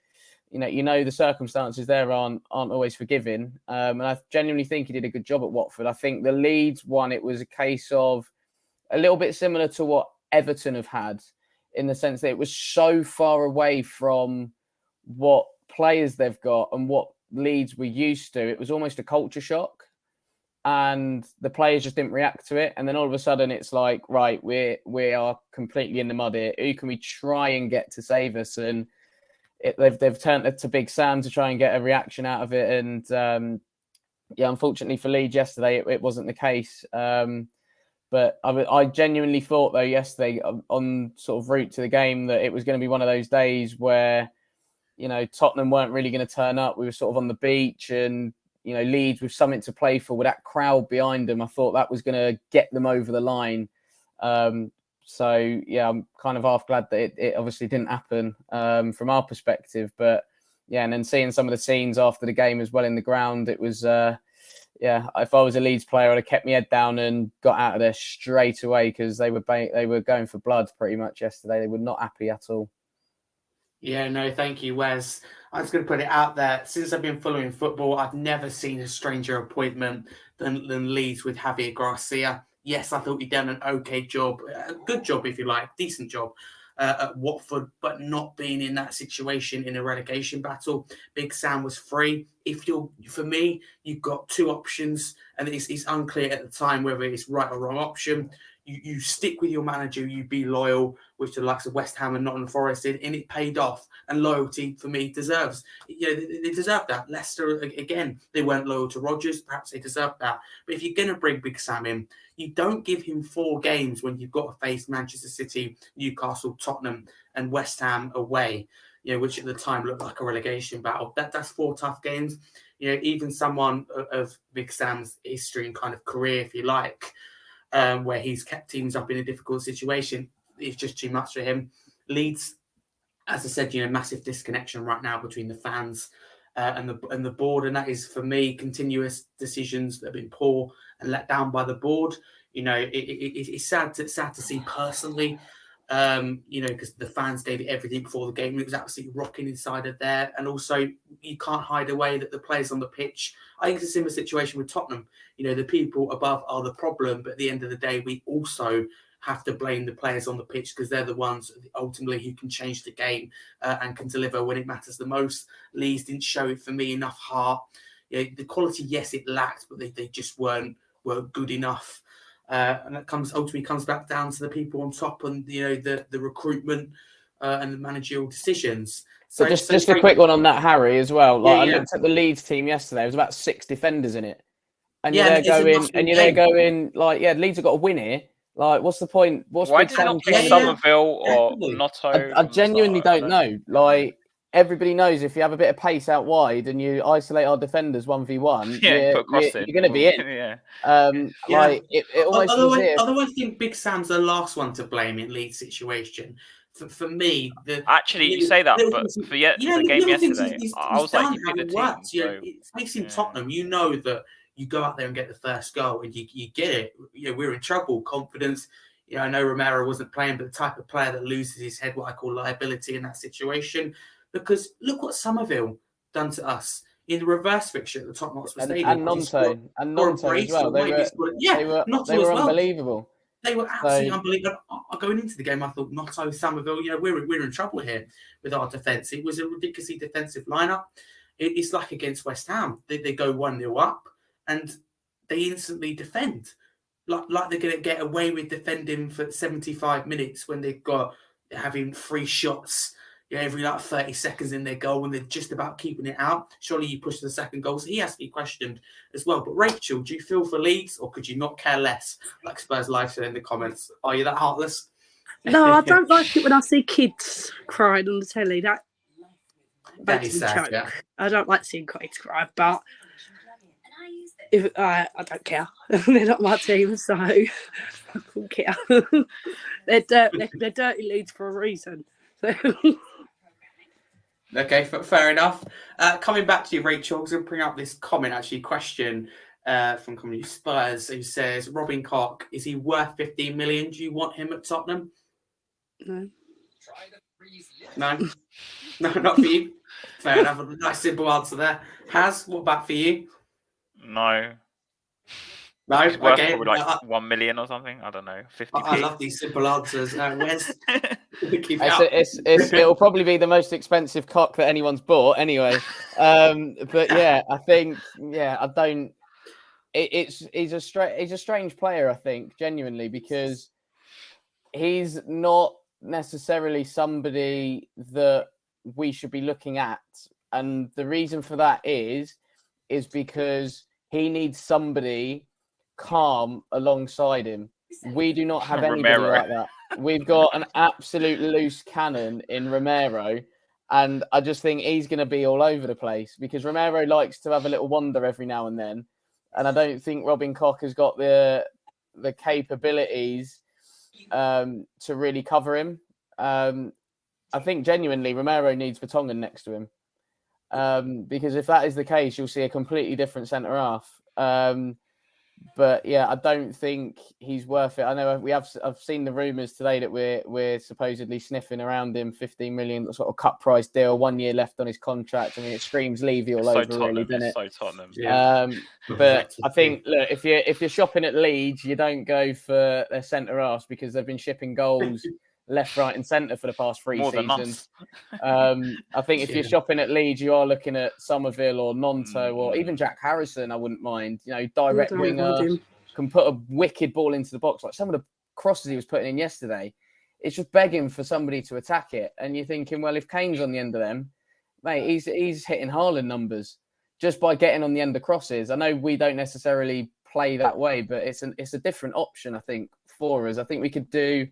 the circumstances there aren't always forgiving. And I genuinely think he did a good job at Watford. I think the Leeds one, it was a case of a little bit similar to what Everton have had, in the sense that it was so far away from what players they've got and what Leeds were used to. It was almost a culture shock, and the players just didn't react to it. And then all of a sudden it's like, right, we are completely in the mud here. Who can we try and get to save us? And they've turned it to Big Sam to try and get a reaction out of it. And unfortunately for Leeds yesterday, it wasn't the case. But I genuinely thought, though, yesterday on sort of route to the game, that it was going to be one of those days where, Tottenham weren't really going to turn up. We were sort of on the beach, and, Leeds with something to play for with that crowd behind them. I thought that was going to get them over the line. So, yeah, I'm kind of half glad that it obviously didn't happen from our perspective. But, yeah, and then seeing some of the scenes after the game as well in the ground, it was... if I was a Leeds player, I'd have kept my head down and got out of there straight away, because they were going for blood pretty much yesterday. They were not happy at all. Yeah, no, thank you, Wes. I'm just going to put it out there. Since I've been following football, I've never seen a stranger appointment than Leeds with Javier Garcia. yes, I thought he'd done an okay job, a good job, if you like, decent job at Watford, but not being in that situation in a relegation battle. Big Sam was free. For me, you've got two options, and it's unclear at the time whether it's right or wrong option. You stick with your manager, you be loyal, which the likes of West Ham and Nottingham Forest did, and it paid off. And loyalty, for me, deserves. They deserve that. Leicester, again, they weren't loyal to Rodgers. Perhaps they deserve that. But if you're going to bring Big Sam in, you don't give him 4 games when you've got to face Manchester City, Newcastle, Tottenham, and West Ham away, which at the time looked like a relegation battle. That's 4 tough games. Even someone of Big Sam's history and kind of career, if you like, where he's kept teams up in a difficult situation, it's just too much for him. Leeds, as I said, massive disconnection right now between the fans and the board, and that is, for me, continuous decisions that have been poor and let down by the board. It's sad to see personally, because the fans gave it everything before the game. It was absolutely rocking inside of there, and also you can't hide away that the players on the pitch. I think it's a similar situation with Tottenham. The people above are the problem, but at the end of the day, we also have to blame the players on the pitch because they're the ones ultimately who can change the game and can deliver when it matters the most. Leeds didn't show it for me enough heart. The quality, yes, it lacked, but they just weren't good enough. And that ultimately comes back down to the people on top and the recruitment and the managerial decisions. So just a quick one on that, Harry, as well. I looked at the Leeds team yesterday. There was about 6 defenders in it. And you're there going, Leeds have got to win here. What's the point? Why did they not play Somerville or Notto? I genuinely don't know. Everybody knows if you have a bit of pace out wide and you isolate our defenders 1v1, you're going to be in. Although I think Big Sam's the last one to blame in Leeds' situation. For me, you say that, but for the game yesterday, I was like, you picked the team. Facing Tottenham, that you go out there and get the first goal and you get it. We're in trouble. Confidence. I know Romero wasn't playing, but the type of player that loses his head, what I call liability in that situation. Because look what Somerville done to us in the reverse fixture at the Tottenham Hotspur Stadium. And Nonto as well. They were unbelievable. They were absolutely unbelievable. Going into the game, I thought, Notto, Somerville, we're in trouble here with our defence. It was a ridiculously defensive lineup. It's like against West Ham. They go 1-0 up and they instantly defend. Like they're going to get away with defending for 75 minutes when they've got having 3 shots every 30 seconds in their goal when they're just about keeping it out. Surely you push the second goal, so he has to be questioned as well. But Rachel, do you feel for Leeds or could you not care less? Like Spurs Live said in the comments, are you that heartless? No, I don't like it when I see kids crying on the telly. That makes me choke. Yeah. I don't like seeing kids cry, but I don't care. They're not my team, so I don't care. They're dirty Leeds for a reason. So. Okay, fair enough. Coming back to you, Rachel, I'm going to bring up this question from Community Spurs who says, Robin Koch, is he worth 15 million? Do you want him at Tottenham? No. No, not for you. Fair enough. A nice simple answer there. Haz, what about for you? No. No, he's worth probably 1 million or something. I don't know. 50. I love these simple answers. Wes, it'll probably be the most expensive cock that anyone's bought anyway. But yeah, I think I don't. He's a strange player. I think genuinely because he's not necessarily somebody that we should be looking at, and the reason for that is because he needs somebody calm alongside him. We do not have anybody like that. We've got an absolute loose cannon in Romero, and I just think he's going to be all over the place because Romero likes to have a little wander every now and then, and I don't think Robin Koch has got the capabilities to really cover him. I think genuinely Romero needs Vertonghen next to him because if that is the case, you'll see a completely different centre half. But yeah, I don't think he's worth it. I know I've seen the rumours today that we're supposedly sniffing around him, 15 million sort of cut price deal, 1 year left on his contract. I mean, it screams Levy all over, really, doesn't it? So Tottenham. Yeah. But I think, look, if you're shopping at Leeds, you don't go for their centre halves because they've been shipping goals left, right, and centre for the past 3 More seasons. Than us. I think if you're shopping at Leeds, you are looking at Somerville or Nonto or even Jack Harrison. I wouldn't mind, direct winger, can put a wicked ball into the box. Like some of the crosses he was putting in yesterday, it's just begging for somebody to attack it. And you're thinking, well, if Kane's on the end of them, mate, he's hitting Haaland numbers just by getting on the end of crosses. I know we don't necessarily play that way, but it's a different option, I think, for us. I think we could do,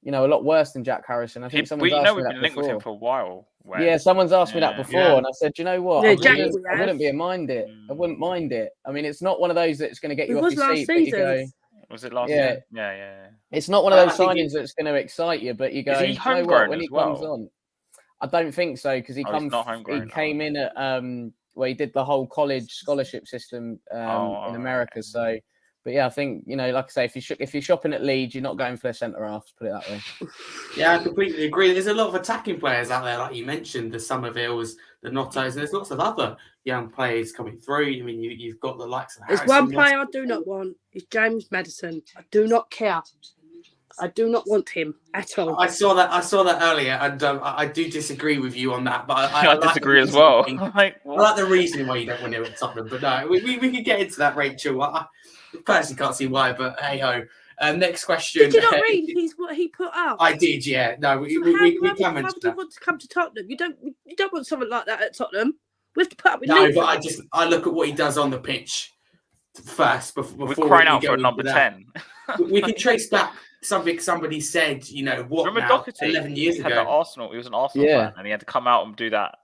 a lot worse than Jack Harrison. I think someone's asked me we've that been linked with him for a while. Yeah, someone's asked me that before, and I said, you know what? Yeah, I wouldn't mind it. I wouldn't mind it. I mean, it's not one of those that's going to get you It off was your last seat. But you go, season. Was it last year? Yeah. It's not one of those signings that's going to excite you, but you go, Is he you know homegrown what? When as he comes well? on, I don't think so because he came in at where he did the whole college scholarship system in America. Okay. So, but yeah, I think like I say, if you're shopping at Leeds, you're not going for their centre halves. Put it that way. Yeah, I completely agree. There's a lot of attacking players out there, like you mentioned, the Somervilles, the Nottos, and there's lots of other young players coming through. I mean, you've got the likes of Harrison. There's one player I do not want. Is James Maddison. I do not care. I do not want him at all. I saw that earlier, and I do disagree with you on that. But I like disagree as well. I like the reasoning why you don't want him at Tottenham. But no, we can get into that, Rachel. I personally can't see why, but hey ho. Next question. Did you not read what he put up? I did, yeah. No, we can mention that. Want to come to Tottenham? You don't want something like that at Tottenham. We have to put up with Leeds. But I look at what he does on the pitch first before we're crying out for a number 10. We can trace back something somebody said. What? Remember Doherty? 11 years ago. He was an Arsenal fan, and he had to come out and do that.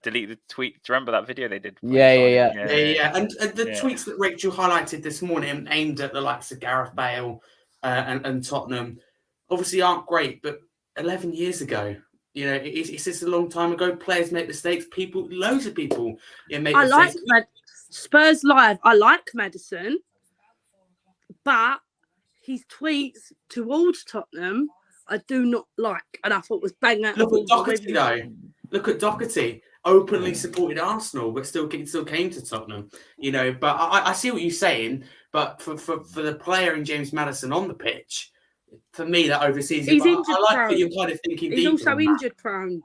Delete the tweet. Do you remember that video they did? Yeah. And the tweets that Rachel highlighted this morning aimed at the likes of Gareth Bale and Tottenham obviously aren't great, but 11 years ago, it's just a long time ago. Players make mistakes. Loads of people make mistakes. Spurs Live. I like Maddison, but his tweets towards Tottenham I do not like, and I thought was bang out. Look at Doherty though. Look at Doherty. Openly supported Arsenal, but still came to Tottenham. But I see what you're saying. But for the player in James Maddison on the pitch, for me that oversees. He's injured I like prone. that you're kind of thinking. He's also injured prone.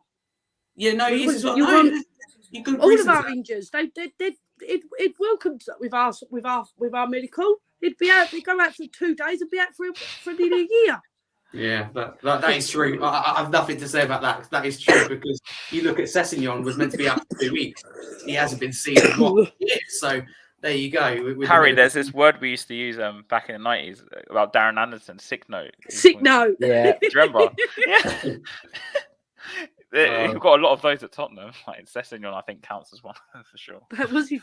Yeah, no, he is. All of our injuries, it welcomed with our medical. He'd go out for 2 days and be out for nearly a year. Yeah, that is true. I have nothing to say about that. That is true because you look at Sessegnon was meant to be out for 2 weeks. He hasn't been seen in what years. So there you go. Harry, there's this word we used to use back in the 90s about Darren Anderson, sick note. Sick note. Yeah. Do you remember? Yeah. We've got a lot of those at Tottenham. Like Sessegnon, I think counts as one for sure. That was his.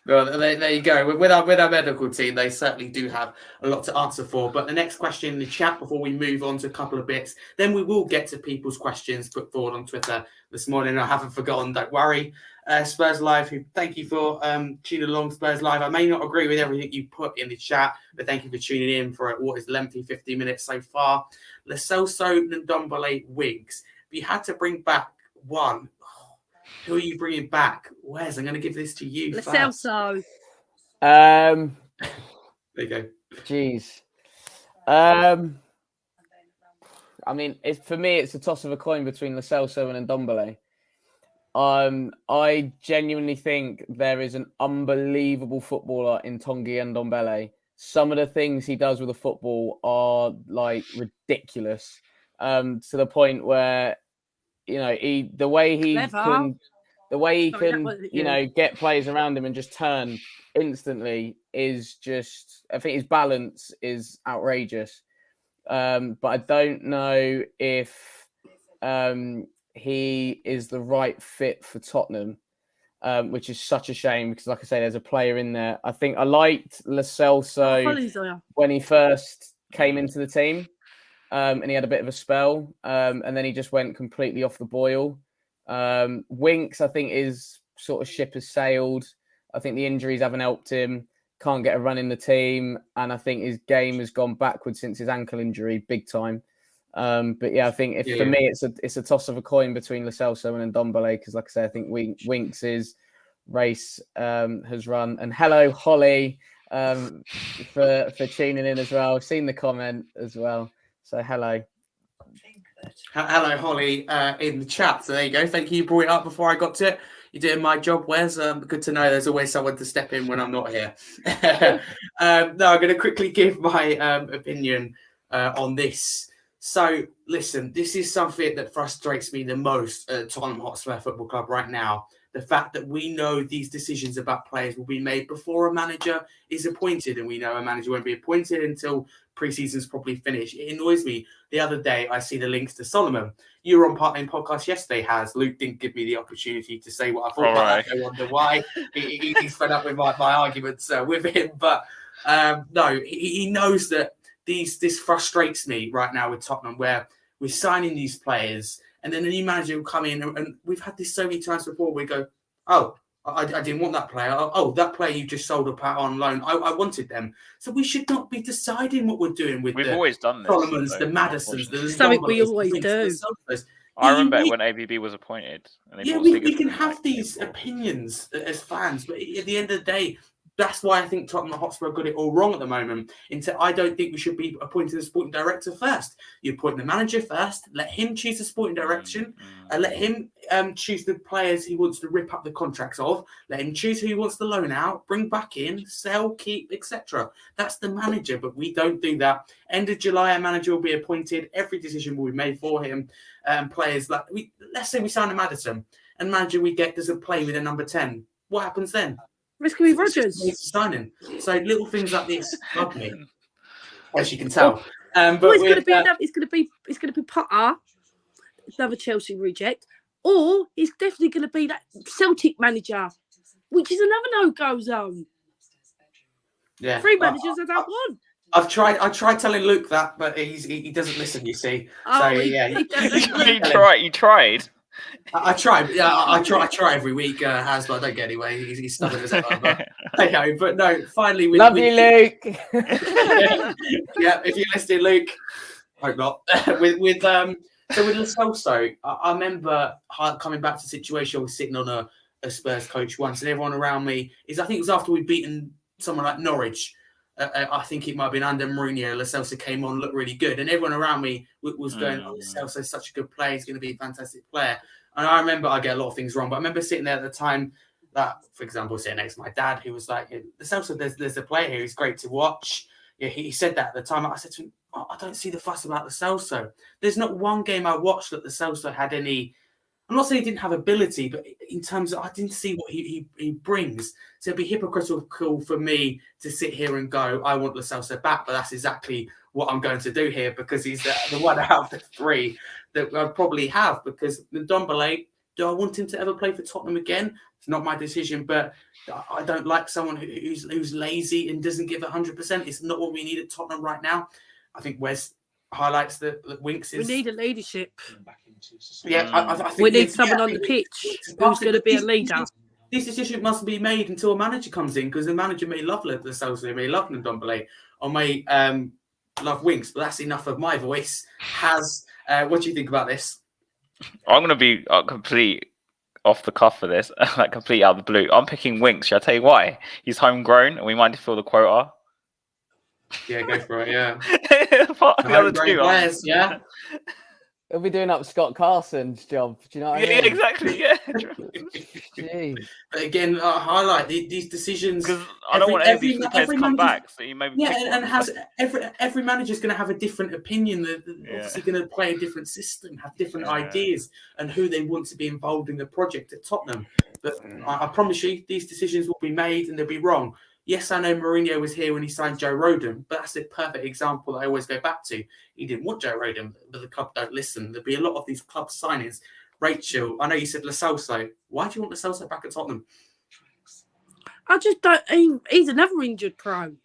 Well, there you go. With our medical team, they certainly do have a lot to answer for. But the next question in the chat before we move on to a couple of bits, then we will get to people's questions put forward on Twitter this morning. I haven't forgotten, don't worry. Spurs Live, thank you for tuning along, Spurs Live. I may not agree with everything you put in the chat, but thank you for tuning in for what is lengthy 50 minutes so far. Lo Celso Ndombele Wiggs. If you had to bring back one, who are you bringing back? Wes, I'm going to give this to you. Lo Celso. There you go. Jeez. I mean, for me, it's a toss of a coin between Lo Celso and Ndombele. I genuinely think there is an unbelievable footballer in Tanguy Ndombele. Some of the things he does with the football are like ridiculous. To the point where, the way he can get players around him and just turn instantly is just, I think his balance is outrageous. But I don't know if he is the right fit for Tottenham, which is such a shame because, like I say, there's a player in there. I think I liked Lo Celso when he first came into the team. And he had a bit of a spell, and then he just went completely off the boil. Winks, I think, is sort of ship has sailed. I think the injuries haven't helped him. can't get a run in the team, and I think his game has gone backwards since his ankle injury, big time. But yeah, I think for me, it's a toss of a coin between Lo Celso and Ndombele, because, like I say, I think Winks' race has run. And hello, Holly, for tuning in as well. I've seen the comment as well, so hello. Hello, Holly, in the chat. So there you go. Thank you. You brought it up before I got to it. You're doing my job, Wes. Good to know there's always someone to step in when I'm not here. No, I'm going to quickly give my opinion on this. So, listen, this is something that frustrates me the most at Tottenham Hotspur Football Club right now. The fact that we know these decisions about players will be made before a manager is appointed, and we know a manager won't be appointed until pre-season's probably finished. It annoys me. The other day, I see the links to Solomon. You were on Part Name podcast yesterday, Haz. Luke didn't give me the opportunity to say what I thought about that. I wonder why. He's fed up with my arguments with him. But no, he knows that this frustrates me right now with Tottenham, where we're signing these players and then the new manager will come in, and we've had this so many times before. We go, oh, I didn't want that player. Oh, that player you just sold up on loan. I wanted them. So we should not be deciding what we're doing with. We've always done this. Solomons, the Madisons, the something we always do. I remember when ABB was appointed. And we can have these opinions as fans, but at the end of the day, that's why I think Tottenham Hotspur got it all wrong at the moment. I don't think we should be appointing the sporting director first. You appoint the manager first, let him choose the sporting direction, and let him choose the players he wants to rip up the contracts of, let him choose who he wants to loan out, bring back in, sell, keep, etc. That's the manager, but we don't do that. End of July, a manager will be appointed. Every decision will be made for him. Players let's say we sign a Madison, and manager we get doesn't play with a number 10. What happens then? It's going to be Rodgers. Signing. So little things like this bug me, as you can tell. But it's going to be Potter, another Chelsea reject, or it's definitely going to be that Celtic manager, which is another no-go zone. Yeah, 3 managers I don't want. I tried telling Luke that, but he doesn't listen. You see, You tried. I try. Yeah, I try every week. Haz, but I don't get anywhere. He's stubborn as ever. Okay, but no. Finally, love you, Luke. Yeah, if you're listening, Luke. Hope not. So with Lo Celso, I remember coming back to the situation. I was sitting on a Spurs coach once, and everyone around me I think it was after we'd beaten someone like Norwich. I think it might have been under Mourinho. Lo Celso came on, looked really good. And everyone around me was going, Lo Celso is such a good player. He's going to be a fantastic player. And I remember I get a lot of things wrong, but I remember sitting there at the time that, for example, sitting next to my dad, who was like, Lo Celso, there's a player here. He's great to watch. Yeah, he said that at the time. I said to him, I don't see the fuss about Lo Celso. There's not one game I watched that Lo Celso had any... I'm not saying he didn't have ability, but in terms of I didn't see what he brings. So it'd be hypocritical for me to sit here and go, I want Lo Celso back, but that's exactly what I'm going to do here because he's the one out of the 3 that I probably have. Because Ndombele, do I want him to ever play for Tottenham again? It's not my decision, but I don't like someone who's lazy and doesn't give 100%. It's not what we need at Tottenham right now. I think Wes highlights that Winks is... We need a leadership. Yeah, I think we need someone on the pitch who's going to be a leader. This decision must be made until a manager comes in, because the manager may love Lo Celso, may love Ndombele, or may love Winks, but that's enough of my voice. What do you think about this? I'm going to be complete off the cuff for this, like complete out of the blue. I'm picking Winks. Shall I tell you why? He's homegrown, and we might fill the quota. Yeah, go for it. Yeah. The other 2 players, yeah. He'll be doing up Scott Carson's job. Do you know what I mean? Yeah, exactly. Yeah. But again, highlight these decisions. Because I don't want every players to come back. So you maybe every manager's going to have a different opinion. They're obviously going to play a different system, have different ideas, and who they want to be involved in the project at Tottenham. But I promise you, these decisions will be made and they'll be wrong. Yes, I know Mourinho was here when he signed Joe Rodon, but that's a perfect example that I always go back to. He didn't want Joe Rodon, but the club don't listen. There'll be a lot of these club signings. Rachael, I know you said Lo Celso. Why do you want Lo Celso back at Tottenham? I just don't... He's another injured pro.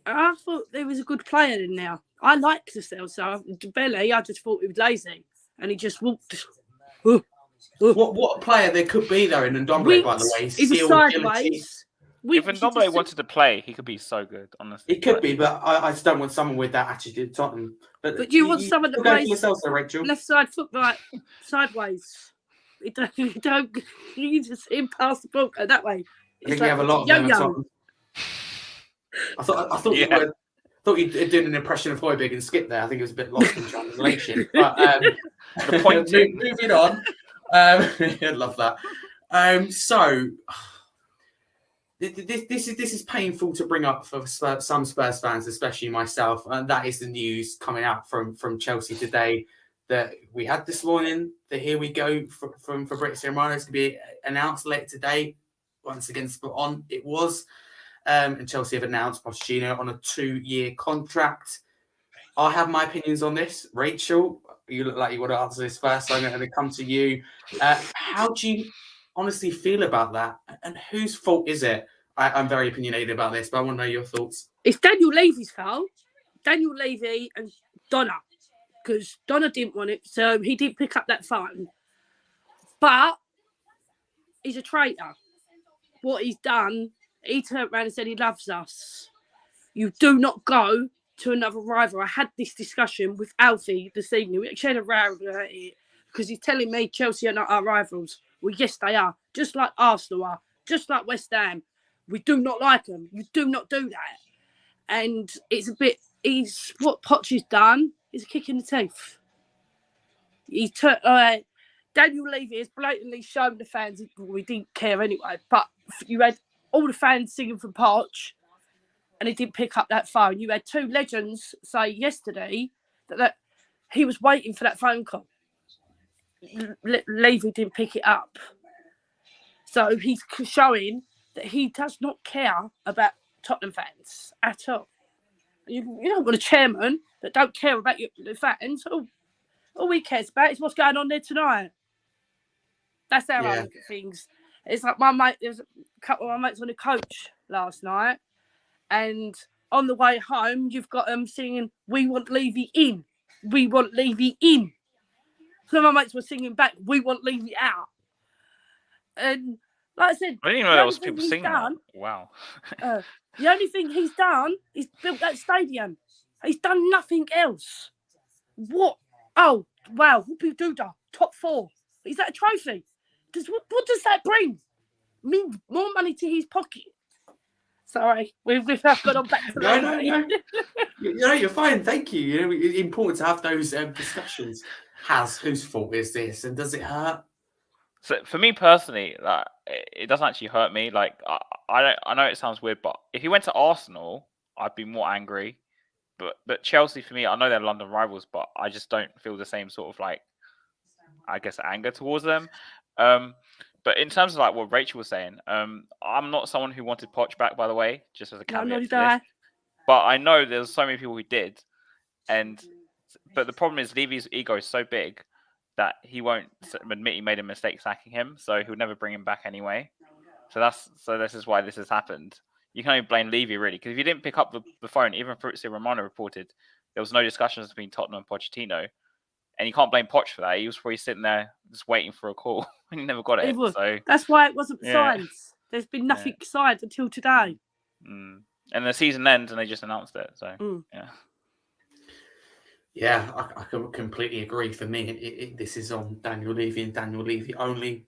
I thought there was a good player in there. I liked Lo Celso. Belly, I just thought he was lazy. And he just walked... What player there could be there in Ndombele, by the way? He was sideways. If Ndombele wanted to play, he could be so good, honestly. It could be, but I just don't want someone with that attitude at Tottenham. But you want someone that plays yourself, there, Rachel. left side foot like sideways. You don't you just see him pass the ball go that way. I think we have a lot of them at Tottenham. I thought you were. Thought you did an impression of Højbjerg and Skip there. I think it was a bit lost in translation. But the point moving on. I love that. So this is painful to bring up for some Spurs fans, especially myself, and that is the news coming out from Chelsea today that we had this morning. That here we go from Fabrizio Romano. It's going to be announced later today. Once again, spot on. It was. And Chelsea have announced Pochettino on a 2-year contract. I have my opinions on this. Rachel, you look like you want to answer this first, so I'm going to come to you. How do you honestly feel about that? And whose fault is it? I'm very opinionated about this, but I want to know your thoughts. It's Daniel Levy's fault. Daniel Levy and Donna. Because Donna didn't want it, so he didn't pick up that phone. But he's a traitor. What he's done... He turned around and said he loves us. You do not go to another rival. I had this discussion with Alfie this evening. We actually had a row about it because he's telling me Chelsea are not our rivals. Well, yes, they are. Just like Arsenal are. Just like West Ham. We do not like them. You do not do that. And it's a bit... what Poch has done is a kick in the teeth. Daniel Levy has blatantly shown the fans... we didn't care anyway, but you had... all the fans singing for Poch, and he didn't pick up that phone. You had 2 legends say yesterday that he was waiting for that phone call. Levy didn't pick it up. So he's showing that he does not care about Tottenham fans at all. You don't want a chairman that don't care about the fans. All he cares about is what's going on there tonight. That's how I look at things. It's like my mate, there was a couple of my mates on a coach last night, and on the way home, you've got them singing, "We want Levy in. We want Levy in." Some of my mates were singing back, "We want Levy out." And like I said, I didn't even know there was people singing that. Wow. The only thing he's done is built that stadium. He's done nothing else. What? Oh, wow. Whoopie Doodah, top 4. Is that a trophy? What does that bring? Mean more money to his pocket. Sorry, we've got on back to that. No, you're fine. Thank you. It's important to have those discussions. Whose fault is this, and does it hurt? So for me personally, it doesn't actually hurt me. Like I know it sounds weird, but if he went to Arsenal, I'd be more angry. But Chelsea, for me, I know they're London rivals, but I just don't feel the same sort of I guess anger towards them. But in terms of what Rachel was saying, I'm not someone who wanted Poch back, by the way, just as a caveat to this. But I know there's so many people who did, but the problem is Levy's ego is so big that he won't admit he made a mistake sacking him, so he would never bring him back anyway. So this is why this has happened. You can only blame Levy really, because if you didn't pick up the phone, even Fabrizio Romano reported there was no discussions between Tottenham and Pochettino. And you can't blame Poch for that. He was probably sitting there just waiting for a call and he never got it. So that's why it wasn't signed. There's been nothing signed until today. And the season ends and they just announced it. So Yeah, I can completely agree. For me, this is on Daniel Levy and Daniel Levy only.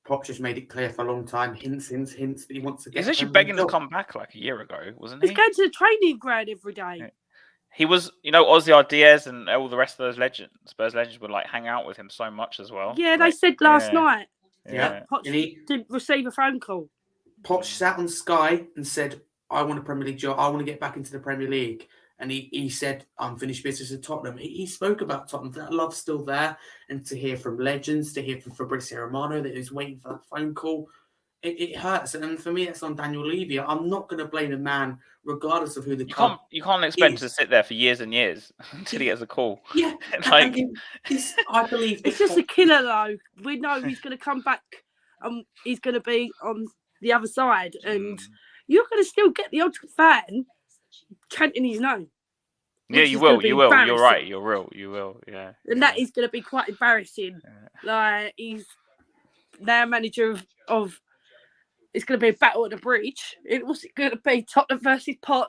Poch has made it clear for a long time. Hints that he wants to get. He's actually begging to come back a year ago, wasn't he? He's going to the training ground every day. Yeah. He was, Ozzy Diaz and all the rest of those legends, Spurs legends would hang out with him so much as well. Yeah, they said last night. Yeah. Poch didn't receive a phone call. Poch sat on Sky and said, "I want a Premier League job. I want to get back into the Premier League." And he said, "Unfinished business at Tottenham." He spoke about Tottenham. That love's still there. And to hear from legends, to hear from Fabrizio Romano that he's waiting for that phone call, it hurts. And for me, it's on Daniel Levy. I'm not going to blame a man, regardless of who the club You can't expect him to sit there for years and years until he gets a call. Yeah. I believe it's just a killer, though. We know he's going to come back. He's going to be on the other side. And you're going to still get the odd fan chanting his name. Yeah, you will. You're right. You will. Yeah. And that is going to be quite embarrassing. Yeah. He's now manager of it's going to be a battle at the bridge. What's it going to be? Tottenham versus Poch.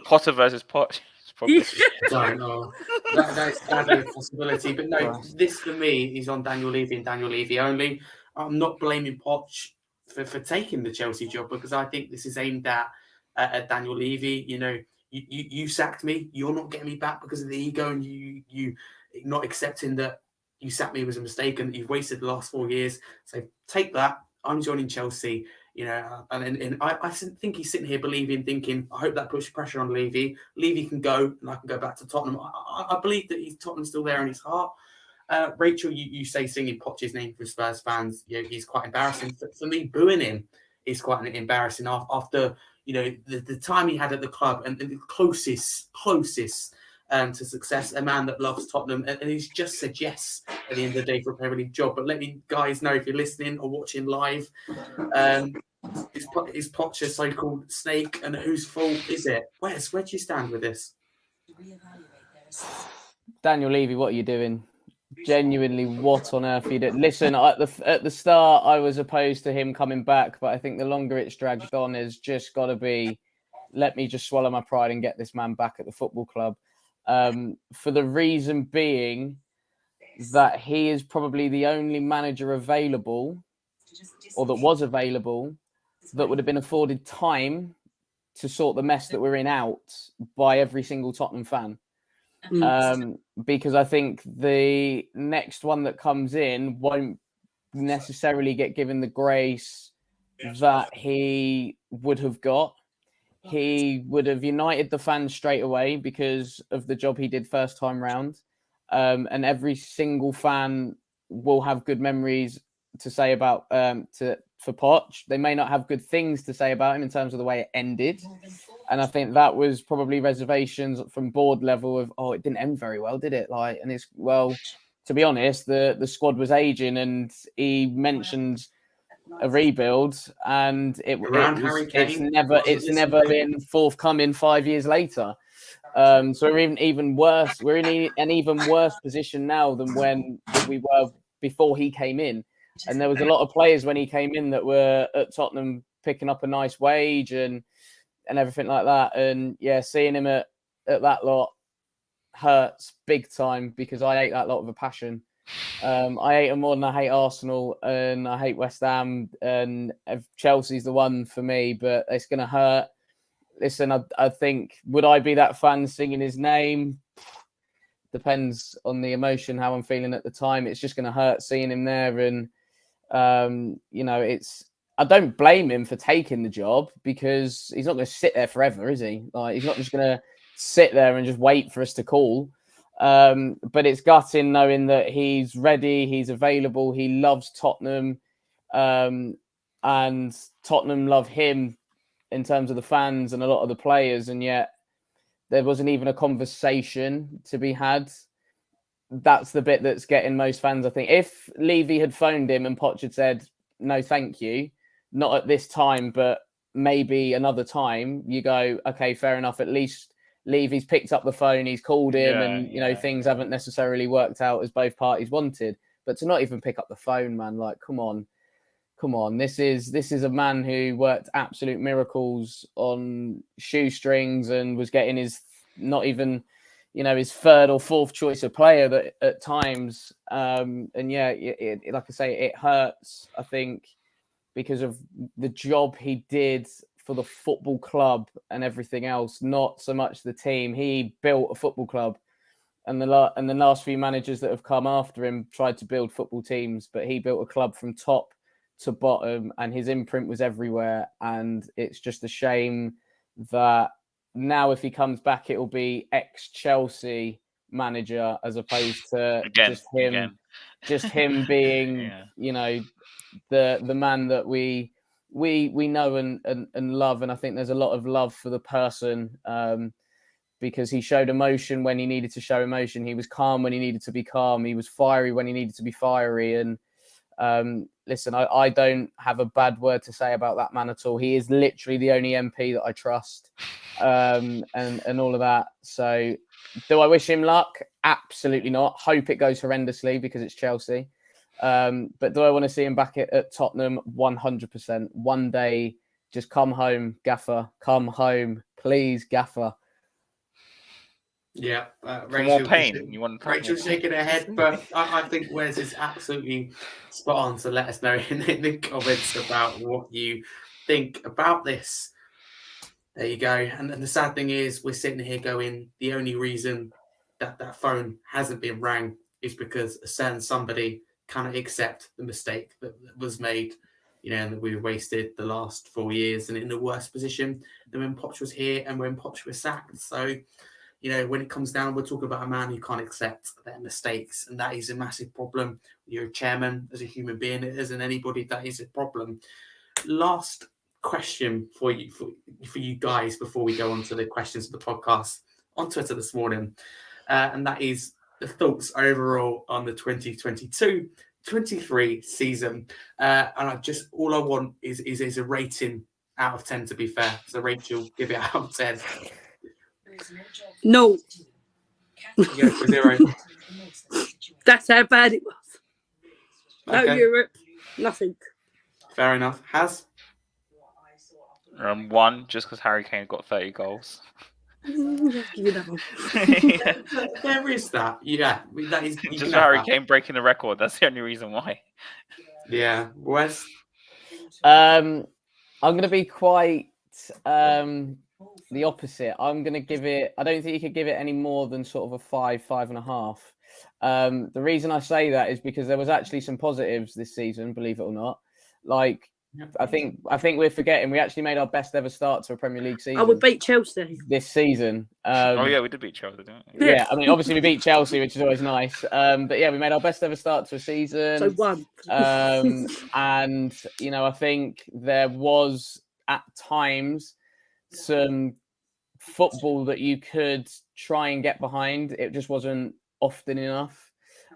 Potter versus Poch. Probably. Don't know. That's sadly a possibility. But no, this for me is on Daniel Levy and Daniel Levy only. I'm not blaming Poch for taking the Chelsea job, because I think this is aimed at Daniel Levy. You know, you sacked me. You're not getting me back because of the ego, and you not accepting that you sacked me was a mistake and that you've wasted the last 4 years. So take that. I'm joining Chelsea. You know, and I think he's sitting here thinking, I hope that puts pressure on Levy. Levy can go, and I can go back to Tottenham. I believe that Tottenham's still there in his heart. Rachel, you say singing Poch's name for Spurs fans, you know, he's quite embarrassing. For me, booing him is quite embarrassing after, you know, the time he had at the club and the closest to success, a man that loves Tottenham, and he's just said yes at the end of the day for a Premier League job. But let me guys know if you're listening or watching live, is Poch a so-called snake, and whose fault is it? Where do you stand with this? Daniel Levy, what are you doing? Genuinely, what on earth are you doing? Listen, at the start, I was opposed to him coming back, but I think the longer it's dragged on, has just got to be, let me just swallow my pride and get this man back at the football club. For the reason being that he is probably the only manager available, or that was available, that would have been afforded time to sort the mess that we're in out by every single Tottenham fan. Because I think the next one that comes in won't necessarily get given the grace that he would have got. He would have united the fans straight away because of the job he did first time round. And every single fan will have good memories to say about for Poch. They may not have good things to say about him in terms of the way it ended. And I think that was probably reservations from board level of, it didn't end very well, did it? And it's, well, to be honest, the squad was aging, and he mentioned a rebuild, and it's never been forthcoming 5 years later. So we're even worse. We're in an even worse position now than when we were before he came in. And there was a lot of players when he came in that were at Tottenham picking up a nice wage and everything like that. And yeah, seeing him at that lot hurts big time, because I hate that lot with a passion. I hate them more than I hate Arsenal, and I hate West Ham, and Chelsea's the one for me, but it's going to hurt. Listen, I think, would I be that fan singing his name? Depends on the emotion, how I'm feeling at the time. It's just going to hurt seeing him there. And, you know, I don't blame him for taking the job, because he's not going to sit there forever, is he? He's not just going to sit there and just wait for us to call. But it's gutting knowing that he's ready, he's available, he loves Tottenham, and Tottenham love him in terms of the fans and a lot of the players, and yet there wasn't even a conversation to be had. That's the bit that's getting most fans, I think. If Levy had phoned him and Poch had said, no, thank you, not at this time, but maybe another time, you go, okay, fair enough. At least Levy's picked up the phone, he's called him, and, you know, things haven't necessarily worked out as both parties wanted. But to not even pick up the phone, man, come on. This is a man who worked absolute miracles on shoestrings and was getting his, not even, you know, his third or fourth choice of player that at times. And yeah, like I say, it hurts, I think, because of the job he did for the football club and everything else, not so much the team. He built a football club, and the last few managers that have come after him tried to build football teams, but he built a club from top to bottom, and his imprint was everywhere. And it's just a shame that now if he comes back, it will be ex-Chelsea manager as opposed to just him being, you know, the man that we know and love. And I think there's a lot of love for the person, because he showed emotion when he needed to show emotion. He was calm when he needed to be calm. He was fiery when he needed to be fiery. And listen, I don't have a bad word to say about that man at all. He is literally the only MP that I trust, and all of that. So do I wish him luck? Absolutely not. Hope it goes horrendously, because it's Chelsea. But do I want to see him back at Tottenham? 100%. One day, just come home, Gaffer. Come home, please, Gaffer. Yeah, For more pain. You want Rachel's shaking her head, but I think Wes is absolutely spot on. So let us know in the comments about what you think about this. There you go. And the sad thing is, we're sitting here going, the only reason that phone hasn't been rang is because a certain somebody cannot accept the mistake that was made, and that we wasted the last 4 years and in a worse position than when Poch was here and when Poch was sacked. So, when it comes down, we're talking about a man who can't accept their mistakes, and that is a massive problem. You're a chairman, as a human being, it isn't anybody, that is a problem. Last question for you guys before we go on to the questions of the podcast on Twitter this morning, and that is the thoughts overall on the 2022-23 season. And all I want is a rating out of 10, to be fair. So Rachel, give it out of 10. No. You go for 0. That's how bad it was. No Okay. Europe, nothing. Fair enough. Haz? 1, just because Harry Kane got 30 goals. Give you that one. There is that. Yeah. That is, just Harry Kane breaking the record. That's the only reason why. Yeah. Wes? I'm going to be quite the opposite. I'm going to give it, I don't think you could give it any more than sort of a 5, 5.5. The reason I say that is because there was actually some positives this season, believe it or not. Like, I think we're forgetting we actually made our best ever start to a Premier League season. I would beat Chelsea this season. Oh yeah, we did beat Chelsea, didn't we? Yeah, I mean, obviously we beat Chelsea, which is always nice. But yeah, we made our best ever start to a season. So 1. And I think there was at times some football that you could try and get behind. It just wasn't often enough.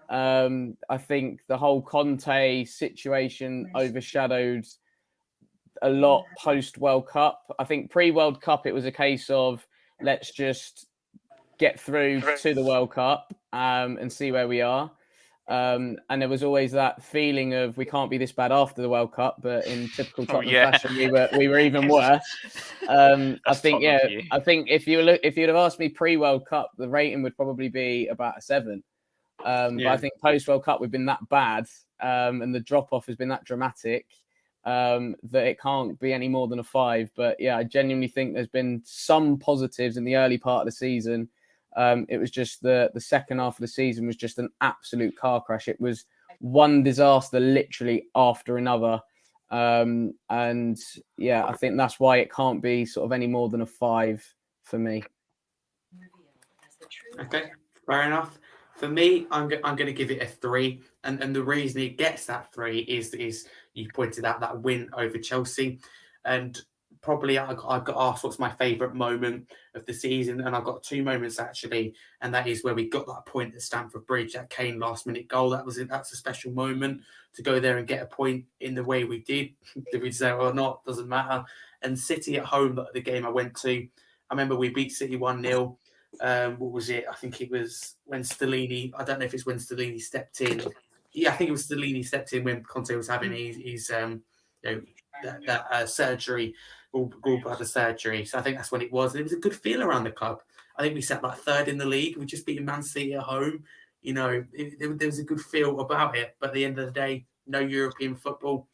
I think the whole Conte situation overshadowed a lot post World Cup. I think pre-World Cup, it was a case of let's just get through to the World Cup and see where we are. And there was always that feeling of we can't be this bad after the World Cup, but in typical Tottenham fashion, we were even worse. I think if you'd have asked me pre-World Cup, the rating would probably be about a 7. But I think post-World Cup, we've been that bad, and the drop-off has been that dramatic that it can't be any more than a 5. But yeah, I genuinely think there's been some positives in the early part of the season. It was just the second half of the season was just an absolute car crash. It was one disaster literally after another. And yeah, I think that's why it can't be sort of any more than a 5 for me. Okay, fair enough. For me, I'm going to give it a 3, and the reason it gets that 3 is you pointed out that win over Chelsea, and probably I got asked what's my favourite moment of the season, and I've got 2 moments actually, and that is where we got that point at Stamford Bridge, that Kane last minute goal. That's a special moment to go there and get a point in the way we did. Did we deserve it or not? Doesn't matter. And City at home, the game I went to, I remember we beat City 1-0. What was it? I think it was when Stellini. I don't know if it's when Stellini stepped in. Yeah, I think it was Stellini stepped in when Conte was having his surgery, gallbladder surgery. So I think that's when it was. And it was a good feel around the club. I think we sat like 3rd in the league. We just beat Man City at home. There was a good feel about it. But at the end of the day, no European football.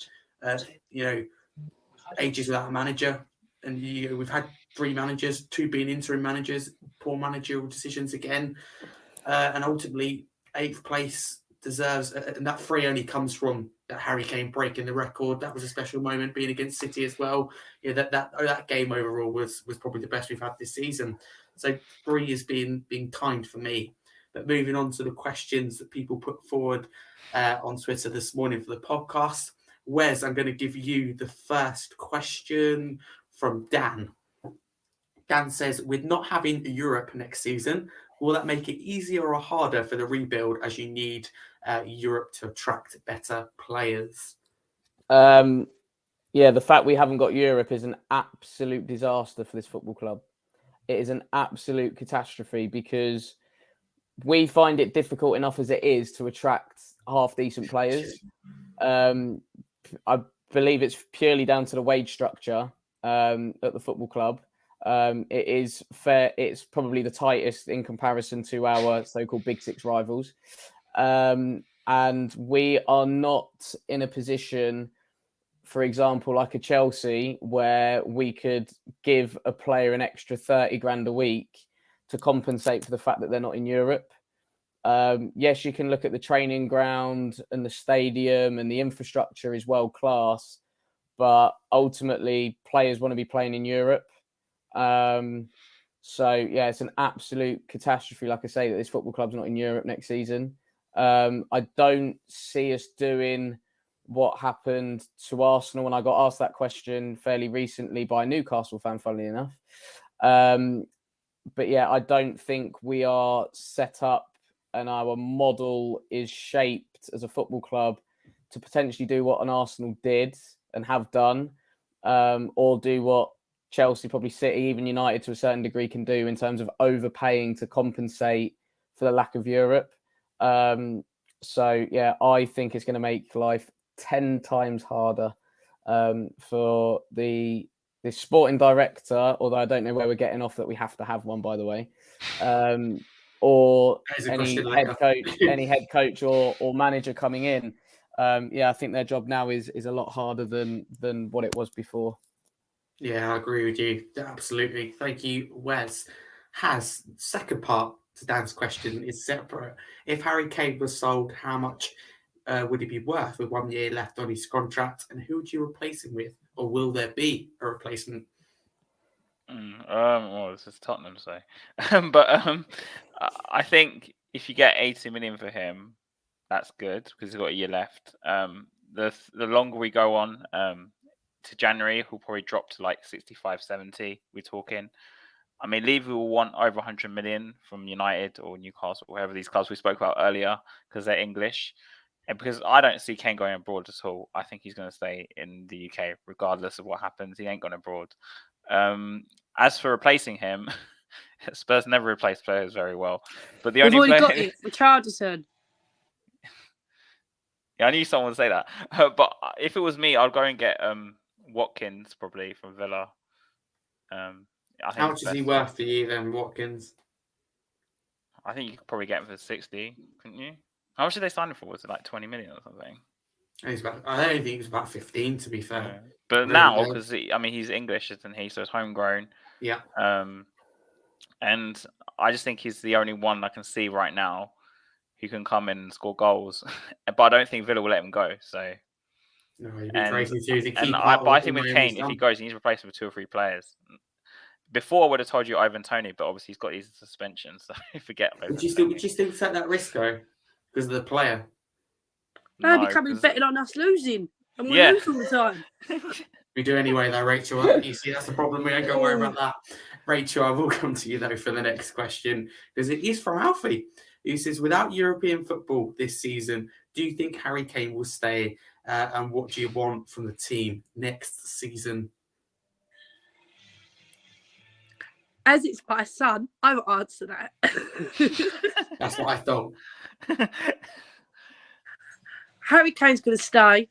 Ages without a manager, and we've had 3 managers, 2 being interim managers, poor managerial decisions again, and ultimately 8th place deserves, and that 3 only comes from that Harry Kane breaking the record. That was a special moment, being against City as well. Yeah, that game overall was probably the best we've had this season. So 3 has been kind for me. But moving on to the questions that people put forward on Twitter this morning for the podcast. Wes, I'm going to give you the first question from Dan. Dan says, with not having Europe next season, will that make it easier or harder for the rebuild as you need Europe to attract better players? The fact we haven't got Europe is an absolute disaster for this football club. It is an absolute catastrophe because we find it difficult enough as it is to attract half decent players. I believe it's purely down to the wage structure at the football club. It is fair. It's probably the tightest in comparison to our so-called Big Six rivals. And we are not in a position, for example, like a Chelsea, where we could give a player an extra 30 grand a week to compensate for the fact that they're not in Europe. Yes, you can look at the training ground and the stadium, and the infrastructure is world class, but ultimately players want to be playing in Europe. So yeah, it's an absolute catastrophe, like I say, that this football club's not in Europe next season. I don't see us doing what happened to Arsenal when I got asked that question fairly recently by a Newcastle fan, funnily enough. But yeah, I don't think we are set up and our model is shaped as a football club to potentially do what an Arsenal did and have done, or do what Chelsea, probably City, even United to a certain degree can do in terms of overpaying to compensate for the lack of Europe. So yeah, I think it's going to make life 10 times harder for the sporting director, although I don't know where we're getting off that we have to have one, by the way, or any head coach or manager coming in. Yeah, I think their job now is a lot harder than what it was before. Yeah, I agree with you. Absolutely. Thank you, Wes. Haz, second part to Dan's question is separate. If Harry Kane was sold, how much would he be worth with 1 year left on his contract? And who would you replace him with? Or will there be a replacement? Well, this is Tottenham, so. But I think if you get 80 million for him, that's good because he's got a year left. The longer we go on to January, he'll probably drop to like 65, 70. We're talking. I mean, Levy will want over 100 million from United or Newcastle, or whatever these clubs we spoke about earlier, because they're English. And because I don't see Kane going abroad at all. I think he's going to stay in the UK, regardless of what happens. He ain't going abroad. As for replacing him, Spurs never replace players very well. But the We've only already player... got it, Richardson. Yeah, I knew someone would say that. But if it was me, I'd go and get Watkins, probably, from Villa. I think how much is he worth for you then, Watkins? I think you could probably get him for 60, couldn't you? How much did they sign him for? Was it like 20 million or something? I don't think it was about 15, to be fair. Yeah. But now, because he's English, isn't he? So it's homegrown. Yeah. And I just think he's the only one I can see right now who can come in and score goals. But I don't think Villa will let him go. So. No, you'd be crazy to keep. But I think with Kane, if he goes, he needs to replace him with 2 or 3 players. Before I would have told you Ivan Toney, but obviously he's got his suspension, so forget. Would you still take that risk though, because of the player? They'll be coming betting on us losing, and we lose all the time. We do anyway, though, Rachel. You see, that's the problem. We don't go worry about that. Rachel, I will come to you though for the next question because it is from Alfie. He says, "Without European football this season, do you think Harry Kane will stay? And what do you want from the team next season?" As it's my son, I will answer that. That's what I thought. Harry Kane's going to stay.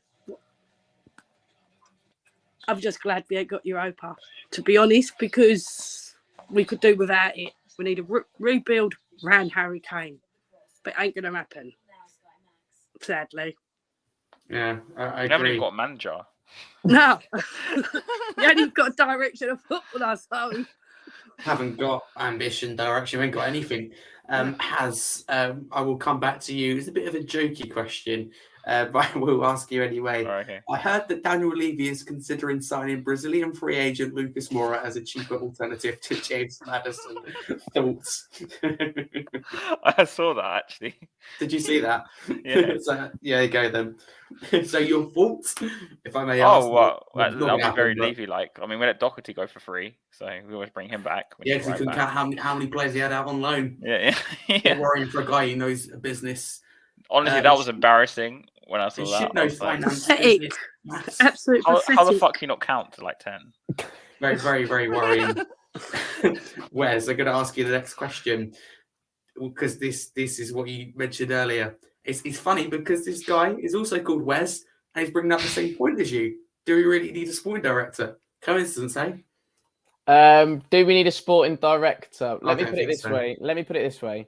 I'm just glad we ain't got Europa, to be honest, because we could do without it. We need a rebuild around Harry Kane. But it ain't going to happen, sadly. Yeah, I agree. We haven't even got a manager. No. We ain't even got a direction of football, so... Haven't got ambition, direction, we ain't got anything. I will come back to you. It's a bit of a jokey question, but I will ask you anyway. Okay. I heard that Daniel Levy is considering signing Brazilian free agent Lucas Moura as a cheaper alternative to James Maddison. Thoughts? I saw that actually. Did you see that? Yeah. So, yeah, there you go then. So your thoughts, if I may ask? Oh, well, that'll be very Levy-like. I mean, we let Doherty go for free, so we always bring him back. Yeah, because we couldn't count how many players he had out on loan. Yeah. You're worrying for a guy who knows a business. Honestly, that was embarrassing when I saw that. Should know finance. Pathetic. Absolutely pathetic. How the fuck can you not count to like 10? Very, very, very worrying. Wes, I'm going to ask you the next question. because this is what you mentioned earlier. It's funny because this guy is also called Wes, and he's bringing up the same point as you. Do we really need a sporting director? Coincidence, eh? Do we need a sporting director? Let me don't put it think this so. way.